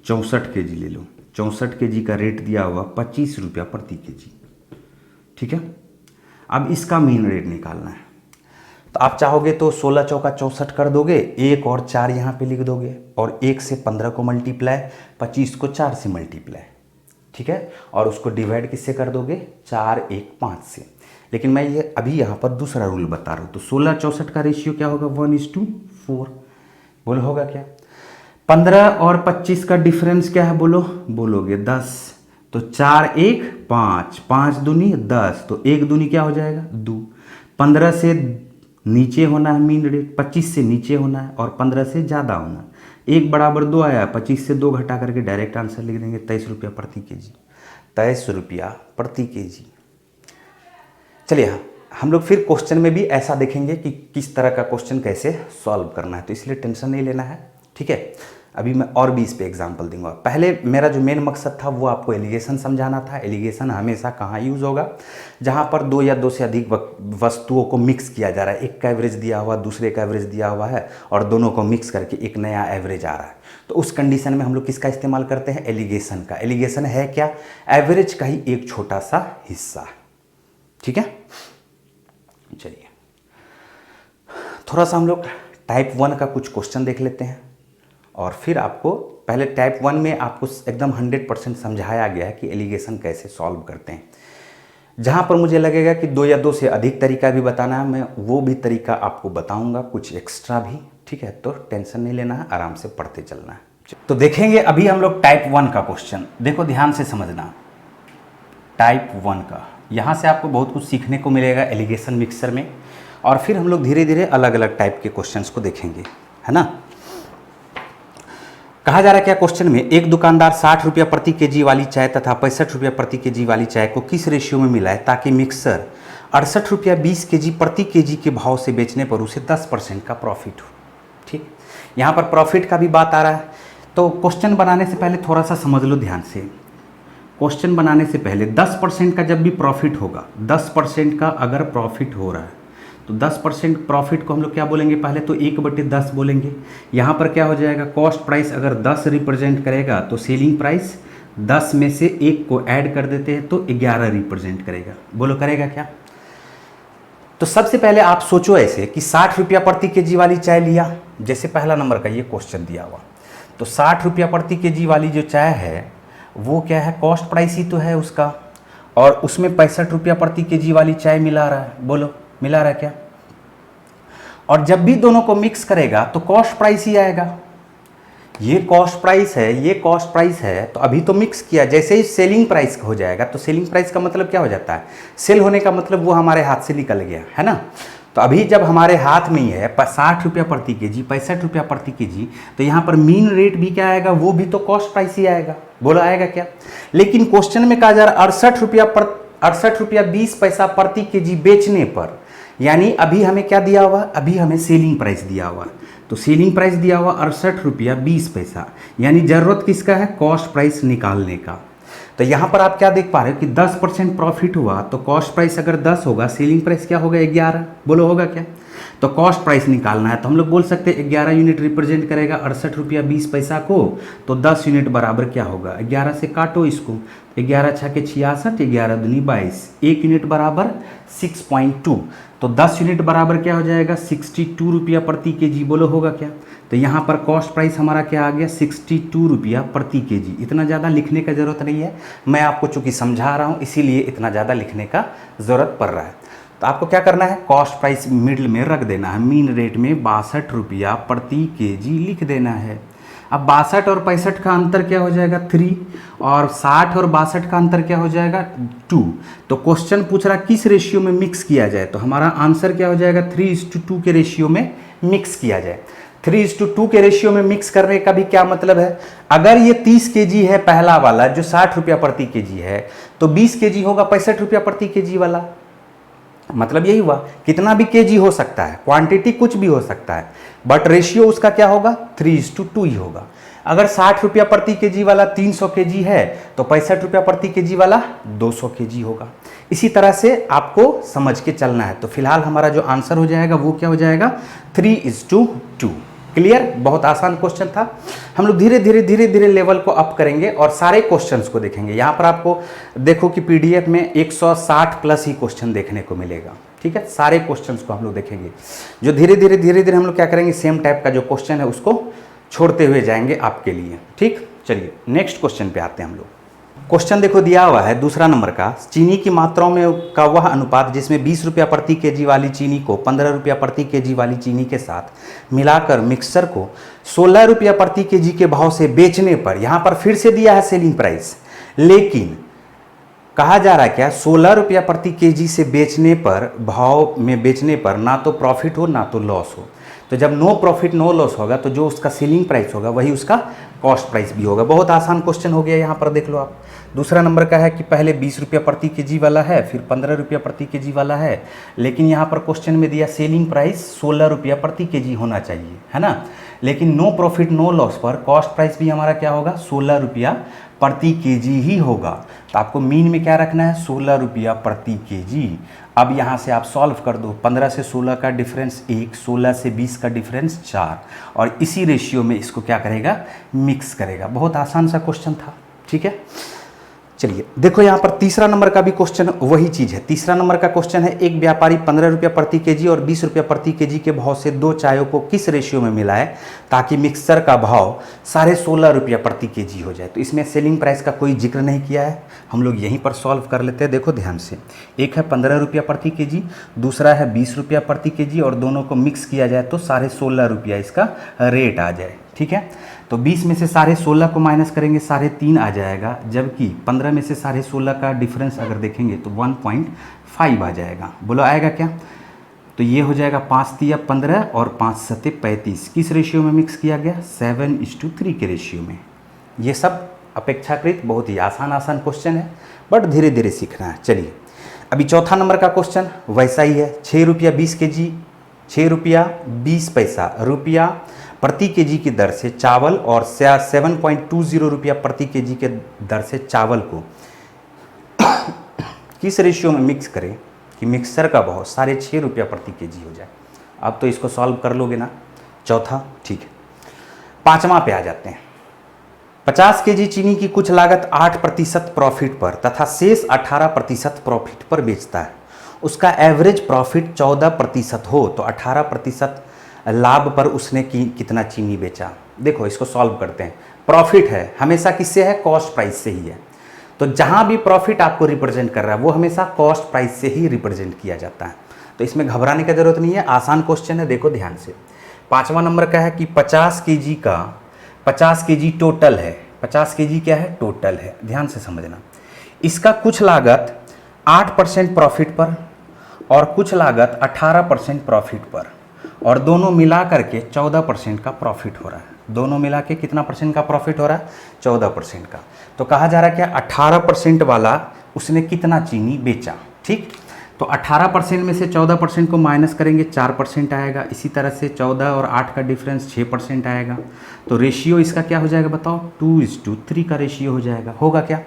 64 केजी ले लो, 64 केजी का रेट दिया हुआ 25 रुपया प्रति केजी। ठीक है, अब इसका मीन रेट निकालना है। तो आप चाहोगे तो 16 चौका 64 कर दोगे, 1 और 4 यहाँ पे लिख दोगे, और 1 से 15 को मल्टीप्लाई, 25 को 4 से मल्टीप्लाई, ठीक है, और उसको डिवाइड किससे कर दोगे 4 1 5 से। लेकिन मैं ये अभी यहाँ पर दूसरा रूल बता रहा हूँ। तो 16 64 का रेशियो क्या होगा 1:4, बोलो होगा क्या। 15 और 25 का डिफरेंस क्या है बोलो, बोलोगे 10, तो 4 1 5, 5 दूनी 10, तो 1 दूनी क्या हो जाएगा 2। 15 से नीचे होना है मीन रेट, 25 से नीचे होना है और 15 से ज़्यादा होना है। 1 बराबर 2 आया, 25 से 2 घटा करके डायरेक्ट आंसर लिख देंगे 23 रुपया प्रति केजी, 23 रुपया प्रति केजी। चलिए हम लोग फिर क्वेश्चन में भी ऐसा देखेंगे कि किस तरह का क्वेश्चन कैसे सॉल्व करना है, तो इसलिए टेंशन नहीं लेना है। ठीक है, अभी मैं और भी इस पे एग्जांपल दूंगा। पहले मेरा जो मेन मकसद था वो आपको एलिगेशन समझाना था। एलिगेशन हमेशा कहाँ यूज़ होगा, जहाँ पर 2 या 2 से अधिक वस्तुओं को मिक्स किया जा रहा है, एक का एवरेज दिया हुआ दूसरे का एवरेज दिया हुआ है और दोनों को मिक्स करके एक नया एवरेज आ रहा है, तो उस कंडीशन में हम लोग किसका इस्तेमाल करते हैं, एलिगेशन का। एलिगेशन है क्या, एवरेज का ही एक छोटा सा हिस्सा। ठीक है, चलिए थोड़ा सा हम लोग टाइप 1 का कुछ क्वेश्चन देख लेते हैं, और फिर आपको पहले टाइप 1 में आपको एकदम 100% समझाया गया है कि एलिगेशन कैसे सॉल्व करते हैं। जहाँ पर मुझे लगेगा कि 2 या 2 से अधिक तरीका भी बताना है, मैं वो भी तरीका आपको बताऊंगा, कुछ एक्स्ट्रा भी। ठीक है, तो टेंशन नहीं लेना है, आराम से पढ़ते चलना है। तो देखेंगे अभी हम लोग टाइप 1 का क्वेश्चन। देखो ध्यान से समझना, टाइप 1 का यहाँ से आपको बहुत कुछ सीखने को मिलेगा एलिगेशन मिक्सर में, और फिर हम लोग धीरे धीरे अलग अलग टाइप के क्वेश्चंस को देखेंगे, है ना। कहा जा रहा है क्या क्वेश्चन में, एक दुकानदार 60 रुपया प्रति केजी वाली चाय तथा 65 रुपया प्रति केजी वाली चाय को किस रेशियो में मिलाए ताकि मिक्सर ₹68.20 प्रति केजी के भाव से बेचने पर उसे 10% का प्रॉफिट हो। ठीक, यहाँ पर प्रॉफिट का भी बात आ रहा है। तो क्वेश्चन बनाने से पहले थोड़ा सा समझ लो ध्यान से। क्वेश्चन बनाने से पहले 10% का जब भी प्रॉफिट होगा, 10% का अगर प्रॉफिट हो रहा है तो 10% प्रॉफिट को हम लोग क्या बोलेंगे, पहले तो 1/10 बोलेंगे। यहाँ पर क्या हो जाएगा, कॉस्ट प्राइस अगर 10 रिप्रेजेंट करेगा तो सेलिंग प्राइस 10 में से 1 को ऐड कर देते हैं तो 11 रिप्रेजेंट करेगा। बोलो करेगा क्या? तो सबसे पहले आप सोचो ऐसे कि 60 रुपया प्रति केजी वाली चाय लिया, जैसे पहला नंबर का ये क्वेश्चन दिया हुआ, तो 60 रुपया प्रति केजी वाली जो चाय है वो क्या है, कॉस्ट प्राइस ही तो है उसका, और उसमें 65 रुपया प्रति केजी वाली चाय मिला रहा है। बोलो मिला रहा है क्या? और जब भी दोनों को मिक्स करेगा तो कॉस्ट प्राइस ही आएगा। ये कॉस्ट प्राइस है, ये कॉस्ट प्राइस है, तो अभी तो मिक्स किया, जैसे ही सेलिंग प्राइस हो जाएगा तो सेलिंग प्राइस का मतलब क्या हो जाता है, सेल होने का मतलब वो हमारे हाथ से निकल गया है ना। तो अभी जब हमारे हाथ में ही है 60 रुपया प्रति केजी, 65 रुपया प्रति केजी, तो यहाँ पर मीन रेट भी क्या आएगा, वो भी तो कॉस्ट प्राइस ही आएगा। बोलो आएगा क्या? लेकिन क्वेश्चन में कहा जा रहा है 68.20 प्रति केजी बेचने पर, यानी अभी हमें क्या दिया हुआ, अभी हमें सेलिंग प्राइस दिया हुआ। तो सेलिंग प्राइस दिया हुआ 68.20, यानी जरूरत किसका है, कॉस्ट प्राइस निकालने का। तो यहाँ पर आप क्या देख पा रहे हो कि 10% प्रॉफिट हुआ, तो कॉस्ट प्राइस अगर 10 होगा, सेलिंग प्राइस क्या होगा, 11। बोलो होगा क्या? तो कॉस्ट प्राइस निकालना है तो हम लोग बोल सकते हैं 11 यूनिट रिप्रेजेंट करेगा 68.20 को, तो 10 यूनिट बराबर क्या होगा, 11 से काटो इसको, 11 छके 66, 11 दूनी 22, 1 यूनिट बराबर 6.2, तो 10 यूनिट बराबर क्या हो जाएगा, 62 रुपया प्रति केजी। बोलो होगा क्या? तो यहाँ पर कॉस्ट प्राइस हमारा क्या आ गया, 62 रुपया प्रति केजी। इतना ज़्यादा लिखने का ज़रूरत नहीं है, मैं आपको चूँकि समझा रहा हूँ इसीलिए इतना ज़्यादा लिखने का ज़रूरत पड़ रहा है। तो आपको क्या करना है, कॉस्ट प्राइस मिडिल में रख देना है, मीन रेट में 62 रुपया प्रति केजी लिख देना है। अब 62 और 65 का अंतर क्या हो जाएगा, 3, और 60 और 62 का अंतर क्या हो जाएगा, 2। तो क्वेश्चन पूछ रहा किस रेशियो में मिक्स किया जाए, तो हमारा आंसर क्या हो जाएगा, 3:2 के रेशियो में मिक्स किया जाए। 3:2 के रेशियो में मिक्स करने का भी क्या मतलब है, अगर ये 30 केजी है पहला वाला जो 60 रुपया प्रति केजी है, तो 20 केजी होगा 65 रुपया प्रति केजी वाला। मतलब यही हुआ, कितना भी केजी हो सकता है, क्वांटिटी कुछ भी हो सकता है, बट रेशियो उसका क्या होगा, 3:2 ही होगा। अगर 60 रुपया प्रति केजी वाला 300 केजी है तो 65 रुपया प्रति केजी वाला 200 केजी होगा। इसी तरह से आपको समझ के चलना है। तो फिलहाल हमारा जो आंसर हो जाएगा वो क्या हो जाएगा, 3:2। क्लियर? बहुत आसान क्वेश्चन था। हम लोग धीरे धीरे लेवल को अप करेंगे और सारे क्वेश्चंस को देखेंगे। यहाँ पर आपको देखो कि पीडीएफ में 160 प्लस ही क्वेश्चन देखने को मिलेगा। ठीक है, सारे क्वेश्चंस को हम लोग देखेंगे, जो धीरे धीरे हम लोग क्या करेंगे, सेम टाइप का जो क्वेश्चन है उसको छोड़ते हुए जाएंगे आपके लिए। ठीक, चलिए नेक्स्ट क्वेश्चन पे आते हैं हम लोग। क्वेश्चन देखो दिया हुआ है दूसरा नंबर का, चीनी की मात्राओं में का वह अनुपात जिसमें 20 रुपया प्रति केजी वाली चीनी को 15 रुपया प्रति केजी वाली चीनी के साथ मिलाकर मिक्सचर को 16 रुपया प्रति केजी के भाव से बेचने पर, यहाँ पर फिर से दिया है सेलिंग प्राइस, लेकिन कहा जा रहा है क्या, 16 रुपया प्रति केजी से बेचने पर, भाव में बेचने पर ना तो प्रॉफिट हो ना तो लॉस हो। तो जब नो प्रॉफिट नो लॉस होगा तो जो उसका सेलिंग प्राइस होगा वही उसका कॉस्ट प्राइस भी होगा। बहुत आसान क्वेश्चन हो गया। यहाँ पर देख लो आप, दूसरा नंबर का है कि पहले 20 रुपया प्रति केजी वाला है, फिर 15 रुपया प्रति केजी वाला है, लेकिन यहाँ पर क्वेश्चन में दिया सेलिंग प्राइस 16 रुपया प्रति केजी होना चाहिए, है ना। लेकिन नो प्रॉफिट नो लॉस पर कॉस्ट प्राइस भी हमारा क्या होगा, 16 रुपया प्रति केजी ही होगा। तो आपको मीन में क्या रखना है, 16 रुपया प्रति केजी। अब यहाँ से आप सॉल्व कर दो, 15 से 16 का डिफरेंस 1, 16 से 20 का डिफरेंस 4, और इसी रेशियो में इसको क्या करेगा, मिक्स करेगा। बहुत आसान सा क्वेश्चन था। ठीक है, चलिए देखो यहाँ पर तीसरा नंबर का भी क्वेश्चन वही चीज़ है। तीसरा नंबर का क्वेश्चन है, एक व्यापारी 15 रुपया प्रति केजी और 20 रुपया प्रति केजी के भाव से दो चायों को किस रेशियो में मिलाए ताकि मिक्सचर का भाव 16.5 रुपया प्रति केजी हो जाए। तो इसमें सेलिंग प्राइस का कोई जिक्र नहीं किया है, हम लोग यहीं पर सॉल्व कर लेते हैं। देखो ध्यान से, एक है 15 रुपया प्रति केजी, दूसरा है 20 रुपया प्रति केजी, और दोनों को मिक्स किया जाए तो 16.5 रुपया इसका रेट आ जाए। ठीक है, तो 20 में से 16.5 को माइनस करेंगे 3.5 आ जाएगा, जबकि 15 में से 16.5 का डिफरेंस अगर देखेंगे तो 1.5 आ जाएगा। बोलो आएगा क्या, तो ये हो जाएगा 5 तिया 15 और 5 सते 35। किस रेशियो में मिक्स किया गया, 7:3 के रेशियो में। ये सब अपेक्षाकृत बहुत ही आसान क्वेश्चन है, बट धीरे धीरे सीखना है। चलिए अभी चौथा नंबर का क्वेश्चन वैसा ही है, 6 रुपया 20 के जी, 6 रुपया 20 पैसा रुपया प्रति केजी की दर से चावल और 7.20 रुपया प्रति केजी के दर से चावल को किस रेशियो में मिक्स करें कि मिक्सर का भाव 6.5 रुपया प्रति केजी हो जाए। अब तो इसको सॉल्व कर लोगे ना, चौथा ठीक है। पांचवा पे आ जाते हैं। 50 केजी चीनी की कुछ लागत 8% प्रॉफिट पर तथा शेष 18% प्रॉफिट पर बेचता है। उसका एवरेज प्रॉफिट 14% हो तो 18% लाभ पर उसने कितना चीनी बेचा। देखो इसको सॉल्व करते हैं। प्रॉफिट है हमेशा किससे है, कॉस्ट प्राइस से ही है। तो जहां भी प्रॉफिट आपको रिप्रेजेंट कर रहा है वो हमेशा कॉस्ट प्राइस से ही रिप्रेजेंट किया जाता है। तो इसमें घबराने की जरूरत नहीं है, आसान क्वेश्चन है। देखो ध्यान से, पांचवा नंबर का है कि 50 केजी टोटल है। 50 केजी क्या है, टोटल है। ध्यान से समझना, इसका कुछ लागत 8% प्रॉफिट पर और कुछ लागत 18% प्रॉफिट पर, और दोनों मिला करके 14% का प्रॉफिट हो रहा है। दोनों मिला के कितना परसेंट का प्रॉफिट हो रहा है, 14% का। तो कहा जा रहा है क्या, 18% वाला उसने कितना चीनी बेचा। ठीक, तो 18% में से 14% को माइनस करेंगे 4% आएगा। इसी तरह से 14 और 8 का डिफरेंस 6% आएगा। तो रेशियो इसका क्या हो जाएगा बताओ, 2:3 का रेशियो हो जाएगा। होगा क्या,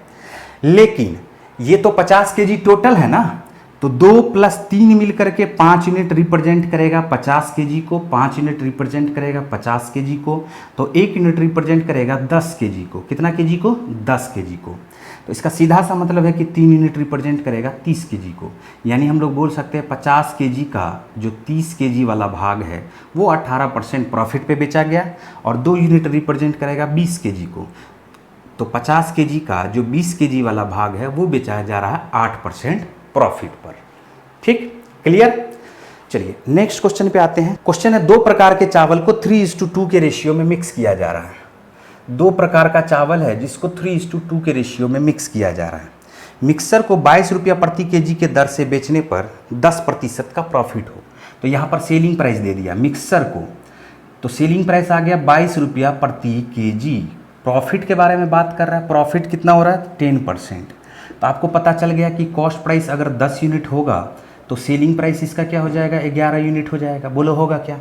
लेकिन ये तो 50 केजी टोटल है ना, तो 2 + 3 मिल करके 5 यूनिट रिप्रेजेंट करेगा 50 केजी को, 5 यूनिट रिप्रेजेंट करेगा 50 केजी को, तो 1 यूनिट रिप्रेजेंट करेगा 10 केजी को। कितना केजी को, 10 केजी को। तो इसका सीधा सा मतलब है कि 3 यूनिट रिप्रेजेंट करेगा 30 केजी को। यानी हम लोग बोल सकते हैं 50 केजी का जो 30 केजी वाला भाग है वो 18% प्रॉफिट पे बेचा गया, और 2 यूनिट रिप्रेजेंट करेगा 20 केजी को। तो 50 केजी का जो 20 केजी वाला भाग है वो बेचा जा रहा है 8% प्रॉफिट पर। ठीक, क्लियर। चलिए नेक्स्ट क्वेश्चन पे आते हैं। क्वेश्चन है, 2 प्रकार के चावल को 3:2 के रेशियो में मिक्स किया जा रहा है। 2 प्रकार का चावल है जिसको 3:2 के रेशियो में मिक्स किया जा रहा है। मिक्सर को 22 रुपया प्रति केजी के दर से बेचने पर 10% का प्रॉफिट हो। तो यहाँ पर सेलिंग प्राइस दे दिया मिक्सर को, तो सेलिंग प्राइस आ गया 22 रुपया प्रति केजी। प्रॉफिट के बारे में बात कर रहा है, प्रॉफिट कितना हो रहा है, 10%। तो आपको पता चल गया कि कॉस्ट प्राइस अगर 10 यूनिट होगा तो सेलिंग प्राइस इसका क्या हो जाएगा, 11 यूनिट हो जाएगा। बोलो होगा क्या।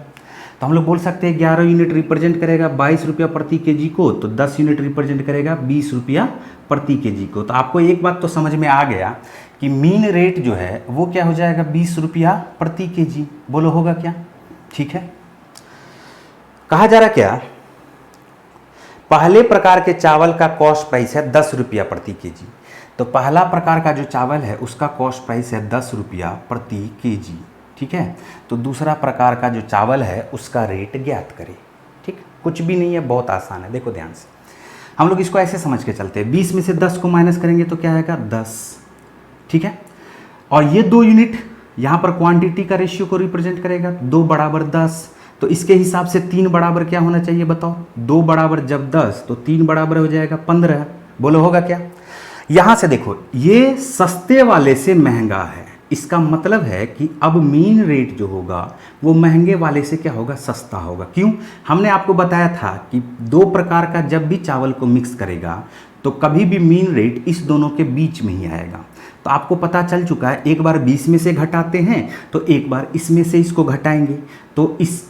तो हम लोग बोल सकते हैं 11 यूनिट रिप्रेजेंट करेगा 22 रुपया प्रति केजी को, तो 10 यूनिट रिप्रेजेंट करेगा 20 रुपया प्रति केजी को। तो आपको एक बात तो समझ में आ गया कि मीन रेट जो है वो क्या हो जाएगा, 20 रुपया प्रति केजी। बोलो होगा क्या। ठीक है, कहा जा रहा क्या, पहले प्रकार के चावल का कॉस्ट प्राइस है 10 रुपया प्रति केजी। तो पहला प्रकार का जो चावल है उसका कॉस्ट प्राइस है 10 रुपया प्रति केजी। ठीक है, तो दूसरा प्रकार का जो चावल है उसका रेट ज्ञात करें। ठीक, कुछ भी नहीं है, बहुत आसान है। देखो ध्यान से, हम लोग इसको ऐसे समझ के चलते हैं, 20 में से 10 को माइनस करेंगे तो क्या आएगा, 10। ठीक है, और ये 2 यूनिट यहाँ पर क्वांटिटी का रेशियो को रिप्रेजेंट करेगा, 2 बराबर 10। तो इसके हिसाब से 3 बराबर क्या होना चाहिए बताओ, 2 बराबर जब 10 तो 3 बराबर हो जाएगा 15। बोलो होगा क्या। यहां से देखो, ये सस्ते वाले से महंगा है, इसका मतलब है कि अब मीन रेट जो होगा वो महंगे वाले से क्या होगा, सस्ता होगा। क्यों, हमने आपको बताया था कि 2 प्रकार का जब भी चावल को मिक्स करेगा तो कभी भी मीन रेट इस दोनों के बीच में ही आएगा। तो आपको पता चल चुका है, एक बार 20 में से घटाते हैं तो एक बार इसमें से इसको घटाएंगे, तो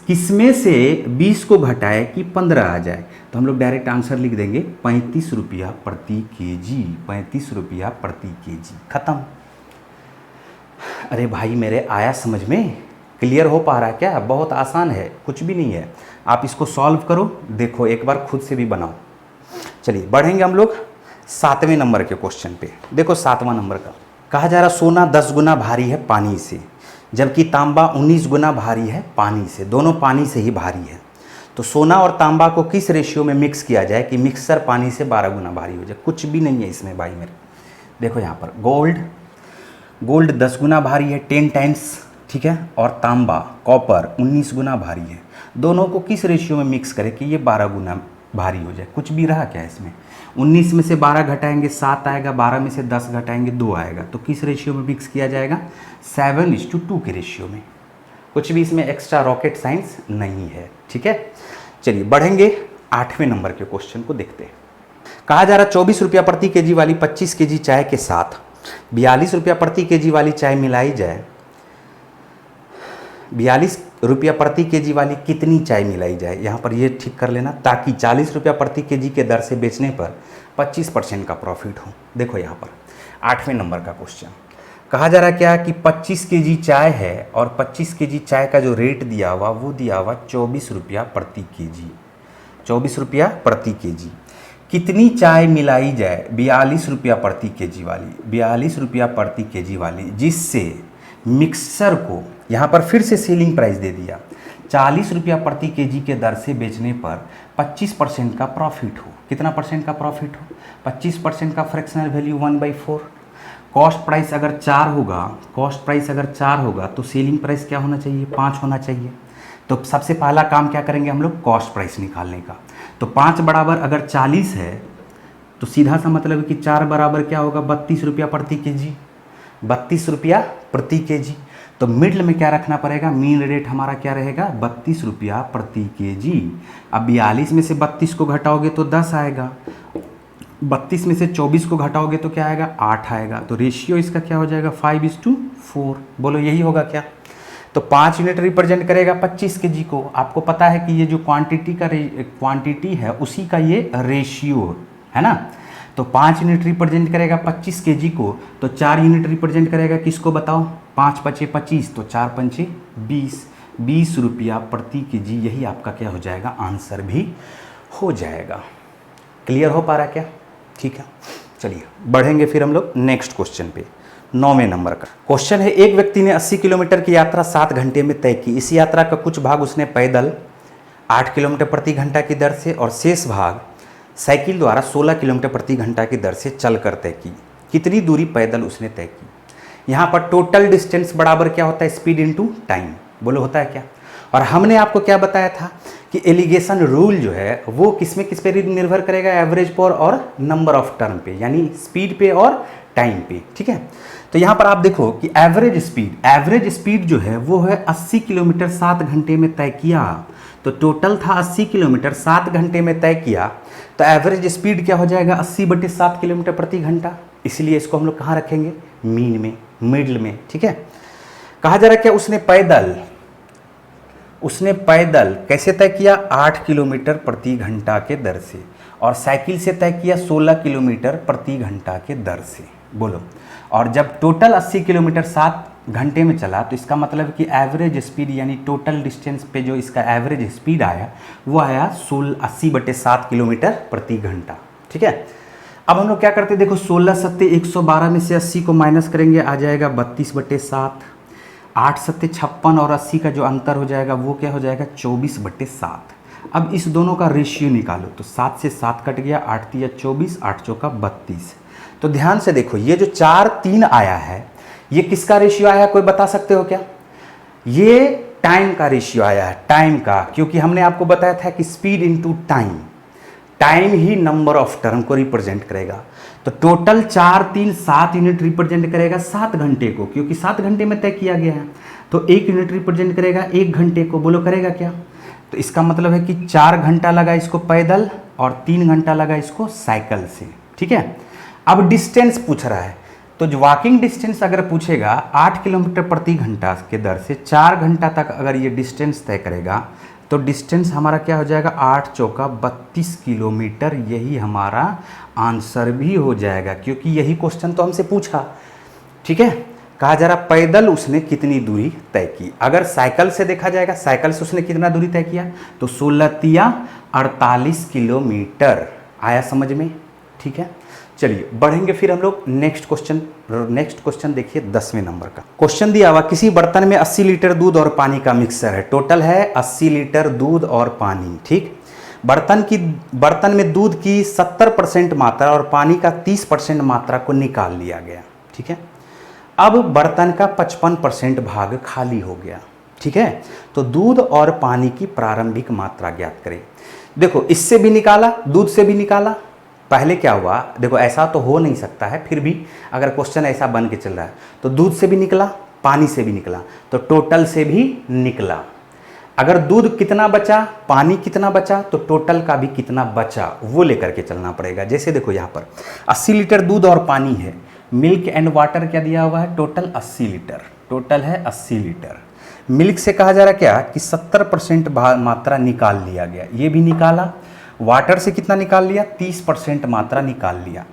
किसमें से 20 को घटाए कि 15 आ जाए। तो हम लोग डायरेक्ट आंसर लिख देंगे 35 रुपया प्रति केजी। 35 रुपया प्रति केजी, खत्म। अरे भाई मेरे, आया समझ में, क्लियर हो पा रहा है क्या। बहुत आसान है, कुछ भी नहीं है। आप इसको सॉल्व करो, देखो एक बार खुद से भी बनाओ। चलिए बढ़ेंगे हम लोग 7वें नंबर के क्वेश्चन पे। देखो 7वां नंबर का कहा जा रहा, सोना 10 गुना भारी है पानी से, जबकि तांबा 19 गुना भारी है पानी से। दोनों पानी से ही भारी है। तो सोना और तांबा को किस रेशियो में मिक्स किया जाए कि मिक्सर पानी से 12 गुना भारी हो जाए। कुछ भी नहीं है इसमें भाई मेरे। देखो यहाँ पर गोल्ड 10 गुना भारी है, 10 टाइम्स। ठीक है, और तांबा कॉपर 19 गुना भारी है। दोनों को किस रेशियो में मिक्स करें कि ये 12 गुना भारी हो जाए। कुछ भी रहा क्या इसमें, 19 में से 12 घटाएंगे 7 आएगा, 12 में से 10 घटाएंगे 2 आएगा। तो किस रेशियो में मिक्स किया जाएगा, 7:2 के रेशियो में। कुछ भी इसमें एक्स्ट्रा रॉकेट साइंस नहीं है। ठीक है, चलिए बढ़ेंगे 8वें नंबर के क्वेश्चन को देखते हैं। कहा जा रहा 24 रुपया प्रति केजी वाली 25 केजी चाय के साथ ₹42 प्रति केजी वाली चाय मिलाई जाए, ₹42 प्रति केजी वाली कितनी चाय मिलाई जाए, यहाँ पर ये ठीक कर लेना, ताकि ₹40 प्रति केजी के दर से बेचने पर 25% का प्रॉफिट हो। देखो यहाँ पर 8वें नंबर का क्वेश्चन कहा जा रहा है क्या कि 25 केजी चाय है और 25 केजी चाय का जो रेट दिया हुआ वो दिया हुआ ₹24 प्रति केजी, ₹24 प्रति केजी। कितनी चाय मिलाई जाए ₹42 प्रति केजी वाली, ₹42 प्रति केजी वाली, जिससे मिक्सर को यहाँ पर फिर से सेलिंग प्राइस दे दिया ₹40 प्रति केजी के दर से बेचने पर 25% का प्रॉफिट हो। कितना परसेंट का प्रॉफिट हो? 25% का फ्रैक्शनल वैल्यू 1/4। कॉस्ट प्राइस अगर 4 होगा, कॉस्ट प्राइस अगर 4 होगा तो सेलिंग प्राइस क्या होना चाहिए? 5 होना चाहिए। तो सबसे पहला काम क्या करेंगे हम लोग? कॉस्ट प्राइस निकालने का। तो 5 बराबर अगर 40 है तो सीधा सा मतलब है कि 4 बराबर क्या होगा? ₹32 प्रति केजी, ₹32 प्रति केजी। तो मिडल में क्या रखना पड़ेगा? मीन रेट हमारा क्या रहेगा? ₹32 प्रति केजी। अब 42 में से 32 को घटाओगे तो 10 आएगा, 32 में से 24 को घटाओगे तो क्या आएगा? 8 आएगा। तो रेशियो इसका क्या हो जाएगा? 5:4। बोलो यही होगा क्या? तो 5 यूनिट रिप्रेजेंट करेगा 25 केजी को। आपको पता है कि ये जो क्वांटिटी है उसी का ये रेशियो है ना। तो 5 यूनिट रिप्रेजेंट करेगा 25 केजी को, तो 4 यूनिट रिप्रेजेंट करेगा किसको बताओ? 5 × 5 = 25, तो 4 × 5 = 20, ₹20 प्रति केजी। यही आपका क्या हो जाएगा? आंसर भी हो जाएगा। क्लियर हो पा रहा क्या? ठीक है, चलिए बढ़ेंगे फिर हम लोग नेक्स्ट क्वेश्चन पे। 9वें नंबर का क्वेश्चन है, एक व्यक्ति ने 80 किलोमीटर की यात्रा 7 घंटे में तय की। इस यात्रा का कुछ भाग उसने पैदल 8 किलोमीटर प्रति घंटा की दर से और शेष भाग साइकिल द्वारा 16 किलोमीटर प्रति घंटा की दर से चलकर तय की। कितनी दूरी पैदल उसने तय की? यहाँ पर टोटल डिस्टेंस बराबर क्या होता है? Speed into time. बोलो होता है क्या? और हमने आपको क्या बताया था कि एलिगेशन रूल जो है वो किस पे निर्भर करेगा? एवरेज पर और नंबर ऑफ टर्न पे, यानी स्पीड पे और टाइम पे। ठीक है, तो यहाँ पर आप देखो कि एवरेज स्पीड जो है वो है 80 किलोमीटर 7 घंटे में तय किया। तो टोटल था 80 किलोमीटर 7 घंटे में तय किया, तो एवरेज स्पीड क्या हो जाएगा? 80/7 किलोमीटर प्रति घंटा। इसलिए इसको हम लोग कहाँ रखेंगे? मीन में, मिडल में। ठीक है, कहा जा रहा है क्या उसने पैदल कैसे तय किया? 8 किलोमीटर प्रति घंटा के दर से, और साइकिल से तय किया 16 किलोमीटर प्रति घंटा के दर से। बोलो, और जब टोटल 80 किलोमीटर 7 घंटे में चला तो इसका मतलब कि एवरेज स्पीड यानी टोटल डिस्टेंस पे जो इसका एवरेज स्पीड आया वो आया 80/7 किलोमीटर प्रति घंटा। ठीक है, अब हम लोग क्या करते हैं? देखो 16 × 7 = 112 में से 80 को माइनस करेंगे, आ जाएगा 32/7। 8 × 7 = 56 और 80 का जो अंतर हो जाएगा वो क्या हो जाएगा? 24/7। अब इस दोनों का रेशियो निकालो, तो 7 से 7 कट गया, 8 × 3 = 24, 8 × 4 = 32। तो ध्यान से देखो, ये जो 4, 3 आया है ये किसका रेशियो आया? कोई बता सकते हो क्या? ये टाइम का रेशियो आया है, टाइम का, क्योंकि हमने आपको बताया था कि speed into time, time he number of turn को रिप्रेजेंट करेगा। तो टोटल 4, 3, 7 यूनिट रिप्रेजेंट करेगा 7 घंटे को, क्योंकि 7 घंटे में तय किया गया है। तो 1 यूनिट रिप्रेजेंट करेगा 1 घंटे को। बोलो करेगा क्या? तो इसका मतलब है कि 4 घंटा लगा इसको पैदल और 3 घंटा लगा इसको साइकिल से। ठीक है, अब डिस्टेंस पूछ रहा है, तो जो वॉकिंग डिस्टेंस अगर पूछेगा 8 किलोमीटर प्रति घंटा के दर से 4 घंटा तक अगर ये डिस्टेंस तय करेगा तो डिस्टेंस हमारा क्या हो जाएगा? 8 × 4 = 32 किलोमीटर। यही हमारा आंसर भी हो जाएगा, क्योंकि यही क्वेश्चन तो हमसे पूछा। ठीक है, कहा जा रहा पैदल उसने कितनी दूरी तय की। अगर साइकिल से देखा जाएगा, साइकिल से उसने कितना दूरी तय किया? तो 16 × 48 किलोमीटर। आया समझ में? ठीक है, चलिए बढ़ेंगे फिर हम लोग नेक्स्ट क्वेश्चन देखिए 10वें नंबर का क्वेश्चन दिया हुआ, किसी बर्तन में 80 लीटर दूध और पानी का मिक्सर है। टोटल है 80 लीटर दूध और पानी। ठीक, बर्तन में दूध की 70% मात्रा और पानी का 30% मात्रा को निकाल लिया गया। ठीक है, अब बर्तन का 55% भाग खाली हो गया। ठीक है, तो दूध और पानी की प्रारंभिक मात्रा ज्ञात करें। देखो इससे भी निकाला, दूध से भी निकाला। पहले क्या हुआ? देखो ऐसा तो हो नहीं सकता है, फिर भी अगर क्वेश्चन ऐसा बन के चल रहा है तो दूध से भी निकला, पानी से भी निकला, तो टोटल से भी निकला। अगर दूध कितना बचा, पानी कितना बचा, तो टोटल का भी कितना बचा वो लेकर के चलना पड़ेगा। जैसे देखो यहाँ पर 80 लीटर दूध और पानी है, मिल्क एंड वाटर क्या दिया हुआ है, टोटल 80 लीटर, टोटल है 80 लीटर। मिल्क से कहा जा रहा क्या कि 70% मात्रा निकाल लिया गया, ये भी निकाला। वाटर से कितना निकाल लिया, 30% मात्रा निकाल लिया।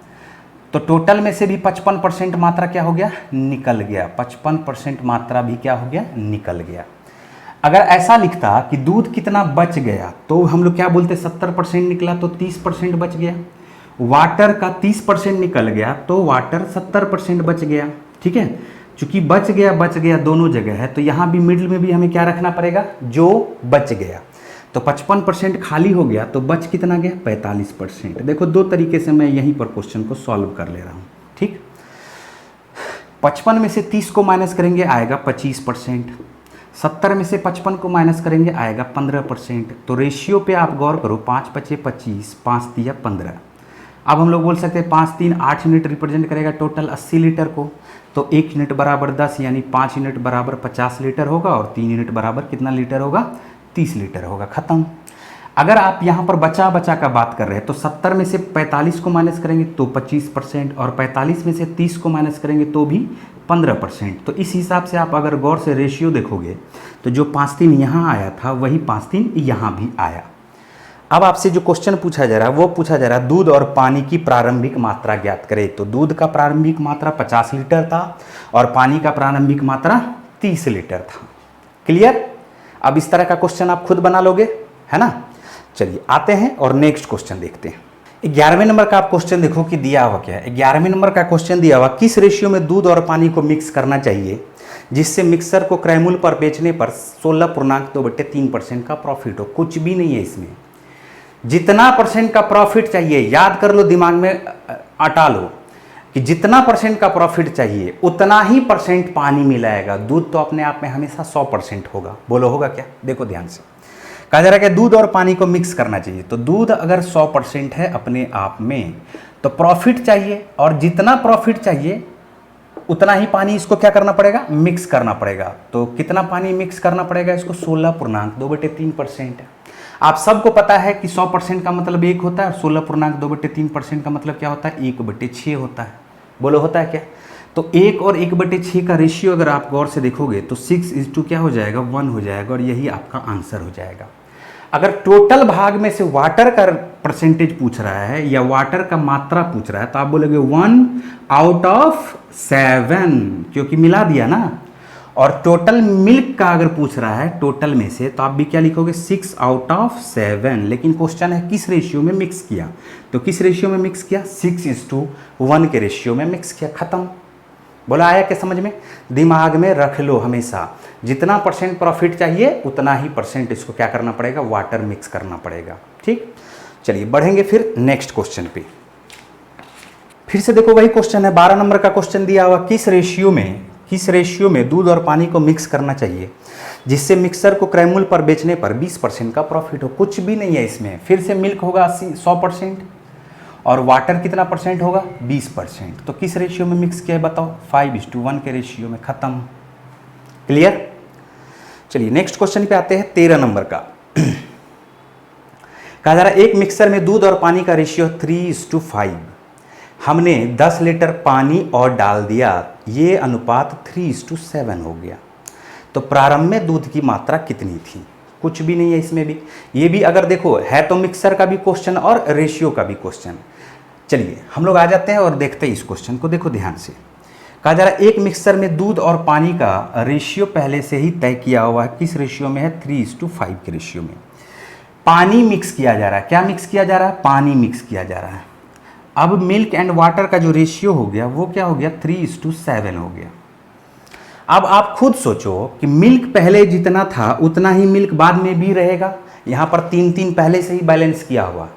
तो टोटल में से भी 55% मात्रा क्या हो गया, निकल गया। 55% मात्रा भी क्या हो गया, निकल गया। अगर ऐसा लिखता कि दूध कितना बच गया, तो हम लोग क्या बोलते, 70% निकला तो 30% बच गया। वाटर का 30% निकल गया तो वाटर 70% बच गया। ठीक है, चूंकि बच गया दोनों जगह है, तो यहाँ भी मिडिल में भी हमें क्या रखना पड़ेगा, जो बच गया। तो 55% खाली हो गया तो बच कितना गया, 45%। देखो दो तरीके से मैं यहीं पर क्वेश्चन को सॉल्व कर ले रहा हूँ। ठीक, 55 में से 30 को माइनस करेंगे आएगा 25%, 70 में से 55 को माइनस करेंगे आएगा 15%। तो रेशियो पे आप गौर करो, 5 बचे 25, 5 दिया 15। अब हम लोग बोल सकते हैं 5 3 8 यूनिट रिप्रेजेंट करेगा टोटल 80 लीटर को। तो 1 यूनिट बराबर 10, यानी 5 यूनिट बराबर 50 लीटर होगा, और 3 यूनिट बराबर कितना लीटर होगा, 30 लीटर होगा। खत्म। अगर आप यहाँ पर बचा का बात कर रहे हैं तो 70 में से 45 को माइनस करेंगे तो 25%, और 45 में से 30 को माइनस करेंगे तो भी 15%। तो इस हिसाब से आप अगर गौर से रेशियो देखोगे तो जो 5 3 यहाँ आया था वही 5 3 यहाँ भी आया। अब आपसे जो क्वेश्चन पूछा जा रहा है वो पूछा जा रहा है दूध और पानी की प्रारंभिक मात्रा ज्ञात करें। तो दूध का प्रारंभिक मात्रा 50 लीटर था और पानी का प्रारंभिक मात्रा 30 लीटर था। क्लियर। अब इस तरह का क्वेश्चन आप खुद बना लोगे, है ना। चलिए आते हैं और नेक्स्ट क्वेश्चन देखते हैं। 11वें नंबर का आप क्वेश्चन देखो कि दिया हुआ क्या है। 11वें नंबर का क्वेश्चन दिया हुआ, किस रेशियो में दूध और पानी को मिक्स करना चाहिए जिससे मिक्सर को क्रय मूल्य पर बेचने पर 16.2/3% का प्रॉफिट हो। कुछ भी नहीं है इसमें, जितना % का प्रॉफिट चाहिए याद कर लो, दिमाग में अटा लो कि जितना % का प्रॉफिट चाहिए उतना ही % पानी मिलाएगा। दूध तो अपने आप में हमेशा 100% होगा। बोलो होगा क्या, देखो ध्यान से। कहा जा रहा है कि दूध और पानी को मिक्स करना चाहिए। तो दूध अगर 100% है अपने आप में तो प्रॉफिट चाहिए, और जितना प्रॉफिट चाहिए उतना ही पानी इसको क्या करना पड़ेगा, मिक्स करना पड़ेगा। तो कितना पानी मिक्स करना पड़ेगा इसको, 16.2/3%। आप सबको पता है कि 100% का मतलब 1 होता है और 16.2/3% का मतलब क्या होता है, 1/6 होता है। बोलो होता है क्या। तो 1 और 1/6 का रेशियो अगर आप गौर से देखोगे तो 6:2 क्या हो जाएगा, 1 हो जाएगा, और यही आपका आंसर हो जाएगा। अगर टोटल भाग में से वाटर का % पूछ रहा है या वाटर का मात्रा पूछ रहा है तो आप बोलोगे 1/7, क्योंकि मिला दिया ना। और टोटल मिल्क का अगर पूछ रहा है टोटल में से तो आप भी क्या लिखोगे, 6/7। लेकिन क्वेश्चन है किस रेशियो में मिक्स किया, तो किस रेशियो में मिक्स किया, 6:1 के रेशियो में मिक्स किया। खत्म। बोला आया क्या समझ में। दिमाग में रख लो हमेशा, जितना % प्रॉफिट चाहिए उतना ही % इसको क्या करना पड़ेगा, वाटर मिक्स करना पड़ेगा। ठीक, चलिए बढ़ेंगे फिर नेक्स्ट क्वेश्चन पे। फिर से देखो वही क्वेश्चन है, 12 नंबर का क्वेश्चन दिया हुआ, किस रेशियो में दूध और पानी को मिक्स करना चाहिए जिससे मिक्सर को क्रय मूल्य पर बेचने पर 20% का प्रॉफिट हो। कुछ भी नहीं है इसमें। फिर से मिल्क होगा 100% और वाटर कितना % होगा, 20%। तो किस रेशियो में मिक्स किया है बताओ, 5:1 के रेशियो में। खत्म। क्लियर। चलिए नेक्स्ट क्वेश्चन पे आते हैं, 13 नंबर का। कहा जा रहा है एक मिक्सर में दूध और पानी का रेशियो 3:5। हमने 10 लीटर पानी और डाल दिया, ये अनुपात 3:7 हो गया। तो प्रारंभ में दूध की मात्रा कितनी थी। कुछ भी नहीं है इसमें भी। ये भी अगर देखो है तो मिक्सर का भी क्वेश्चन और रेशियो का भी क्वेश्चन। चलिए हम लोग आ जाते हैं और देखते हैं इस क्वेश्चन को। देखो ध्यान से, कहा जा रहा है एक मिक्सर में दूध और पानी का रेशियो पहले से ही तय किया हुआ है। किस रेशियो में है, 3:5 के रेशियो में। पानी मिक्स किया जा रहा है। क्या मिक्स किया जा रहा है, पानी मिक्स किया जा रहा है। अब मिल्क एंड वाटर का जो रेशियो हो गया वो क्या हो गया, 3:7 हो गया। अब आप खुद सोचो कि मिल्क पहले जितना था उतना ही मिल्क बाद में भी रहेगा। यहाँ पर 3 पहले से ही बैलेंस किया हुआ।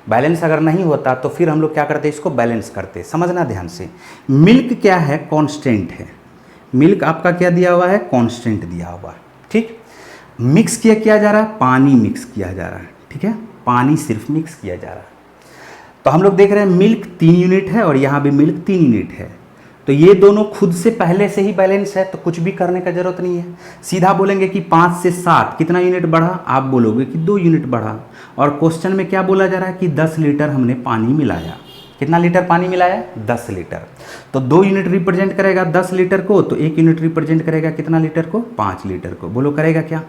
बैलेंस अगर नहीं होता तो फिर हम लोग क्या करते, इसको बैलेंस करते। समझना ध्यान से। मिल्क क्या है, कांस्टेंट है। मिल्क आपका क्या दिया हुआ है, कांस्टेंट दिया हुआ। ठीक, मिक्स किया जा रहा है, पानी मिक्स किया जा रहा है। ठीक है, पानी सिर्फ मिक्स किया जा रहा है। तो हम लोग देख रहे हैं मिल्क 3 यूनिट है और यहाँ भी मिल्क 3 यूनिट है। तो ये दोनों खुद से पहले से ही बैलेंस है, तो कुछ भी करने का जरूरत नहीं है। सीधा बोलेंगे कि 5 से 7 कितना यूनिट बढ़ा, आप बोलोगे कि 2 यूनिट बढ़ा। और क्वेश्चन में क्या बोला जा रहा है कि 10 लीटर हमने पानी मिलाया। कितना लीटर पानी मिलाया? 10 लीटर। तो 2 यूनिट रिप्रेजेंट करेगा 10 लीटर को, तो 1 यूनिट रिप्रेजेंट करेगा कितना लीटर को? 5 लीटर को। बोलो करेगा क्या?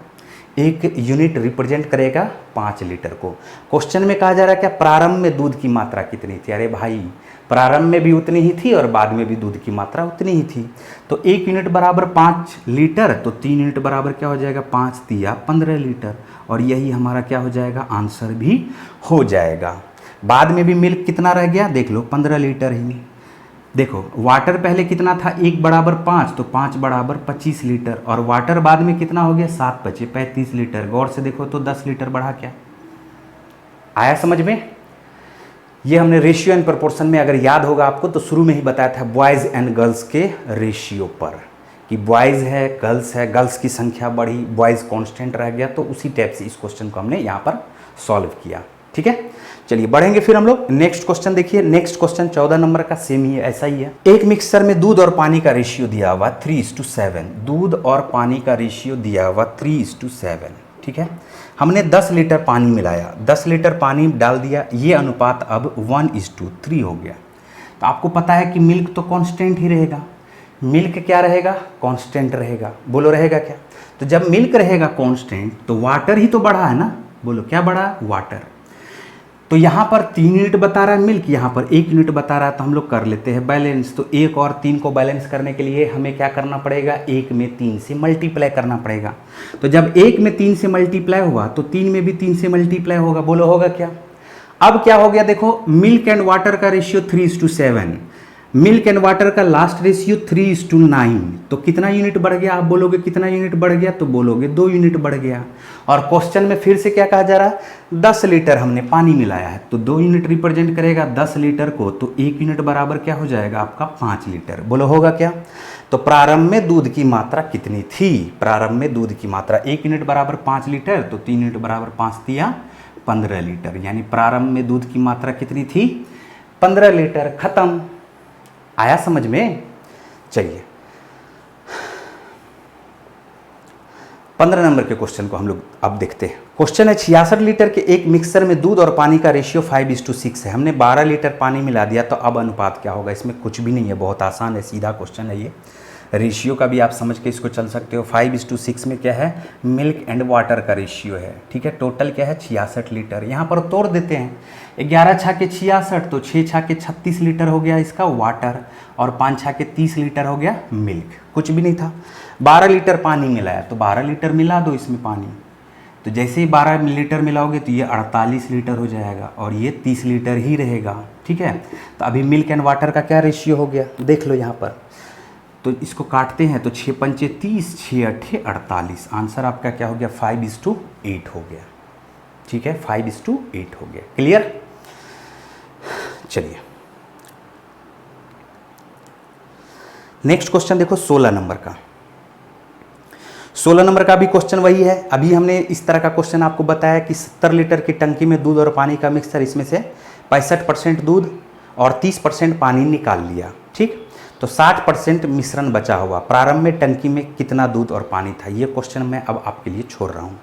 1 यूनिट रिप्रेजेंट करेगा 5 लीटर को। क्वेश्चन में कहा जा रहा है क्या? प्रारंभ में दूध की मात्रा कितनी थी? अरे भाई, प्रारंभ में भी उतनी ही थी और बाद में भी दूध की मात्रा उतनी ही थी। तो 1 यूनिट बराबर 5 लीटर, तो 3 यूनिट बराबर क्या हो जाएगा? 5 तिया 15 लीटर। और यही हमारा क्या हो जाएगा? आंसर भी हो जाएगा। बाद में भी मिल्क कितना रह गया? देख लो, 15 लीटर ही। देखो, वाटर पहले कितना था? 1 बराबर 5, तो 5 बराबर 25 लीटर। और वाटर बाद में कितना हो गया? 7 बचे 35 लीटर। गौर से देखो तो 10 लीटर बढ़ा क्या? आया समझ में? ये हमने रेशियो एंड प्रोपोर्शन में, अगर याद होगा आपको, तो शुरू में ही बताया था बॉयज़ एंड गर्ल्स के रेशियो पर, कि बॉयज़ है, गर्ल्स की संख्या बढ़ी, बॉयज़ कांस्टेंट रह गया। तो उसी टाइप से इस क्वेश्चन को हमने यहाँ पर सॉल्व किया। ठीक है, चलिए बढ़ेंगे फिर हम लोग। नेक्स्ट क्वेश्चन देखिए, नेक्स्ट क्वेश्चन 14 नंबर का सेम ही है, ऐसा ही है। एक मिक्सर में दूध और पानी का रेशियो दिया हुआ 3:7। दूध और पानी का रेशियो दिया हुआ 3:7। ठीक है, हमने 10 लीटर पानी मिलाया, 10 लीटर पानी डाल दिया, ये अनुपात अब 1:3 हो गया। तो आपको पता है कि मिल्क तो कांस्टेंट ही रहेगा। मिल्क क्या रहेगा? कांस्टेंट रहेगा। बोलो रहेगा क्या? तो जब मिल्क रहेगा कांस्टेंट, तो वाटर ही तो बढ़ा है ना। बोलो क्या बढ़ा? वाटर। तो यहाँ पर 3 यूनिट बता रहा है मिल्क, यहाँ पर 1 यूनिट बता रहा है। तो हम लोग कर लेते हैं बैलेंस। तो 1 और 3 को बैलेंस करने के लिए हमें क्या करना पड़ेगा? 1 में 3 से मल्टीप्लाई करना पड़ेगा। तो जब 1 में 3 से मल्टीप्लाई हुआ, तो 3 में भी 3 से मल्टीप्लाई होगा। बोलो होगा क्या? अब क्या हो गया? देखो, मिल्क एंड वाटर का रेशियो 3:7, मिल्क एंड वाटर का लास्ट रेशियो 3:9। तो कितना यूनिट बढ़ गया? आप बोलोगे कितना यूनिट बढ़ गया? तो बोलोगे 2 यूनिट बढ़ गया। और क्वेश्चन में फिर से क्या कहा जा रहा है? 10 लीटर हमने पानी मिलाया है, तो 2 यूनिट रिप्रेजेंट करेगा 10 लीटर को, तो 1 यूनिट बराबर क्या हो जाएगा आपका? 5 लीटर। बोलो होगा क्या? तो प्रारंभ में दूध की मात्रा कितनी थी? प्रारंभ में दूध की मात्रा 1 यूनिट बराबर 5 लीटर, तो 3 यूनिट बराबर 5 तिया 15 लीटर। यानी प्रारंभ में दूध की मात्रा कितनी थी? 15 लीटर। खत्म। आया समझ में? चलिए 15 नंबर के क्वेश्चन को हम लोग अब देखते हैं। क्वेश्चन है 66 लीटर के एक मिक्सर में दूध और पानी का रेशियो 5:6 है। हमने 12 लीटर पानी मिला दिया, तो अब अनुपात क्या होगा? इसमें कुछ भी नहीं है, बहुत आसान है, सीधा क्वेश्चन है ये। रेशियो का भी आप समझ के इसको चल सकते हो। 5:6 में क्या है? मिल्क एंड वाटर का रेशियो है। ठीक है, टोटल क्या है? 66 लीटर। यहाँ पर तोड़ देते हैं, 11 छाके 66, तो 6 छाके 36 लीटर हो गया इसका वाटर, और 5 छाके 30 लीटर हो गया मिल्क। कुछ भी नहीं था। 12 लीटर पानी मिलाया, तो 12 लीटर मिला दो इसमें पानी। तो जैसे ही 12 लीटर मिलाओगे तो ये 48 लीटर हो जाएगा, और ये 30 लीटर ही रहेगा। ठीक है, तो अभी मिल्क एंड वाटर का क्या रेशियो हो गया? देख लो यहाँ पर। तो इसको काटते हैं, तो 6 पंचे 30, 6 अट्ठे 48। आंसर आपका क्या हो गया? 5:8 हो गया। ठीक है, 5:8 हो गया। क्लियर? चलिए नेक्स्ट क्वेश्चन देखो, 16 नंबर का। 16 नंबर का भी क्वेश्चन वही है। अभी हमने इस तरह का क्वेश्चन आपको बताया कि 70 लीटर की टंकी में दूध और पानी का मिक्सर, इसमें से 65% दूध और 30% पानी निकाल लिया। ठीक, तो 60% मिश्रण बचा हुआ। प्रारंभ में टंकी में कितना दूध और पानी था? ये क्वेश्चन मैं अब आपके लिए छोड़ रहा हूँ।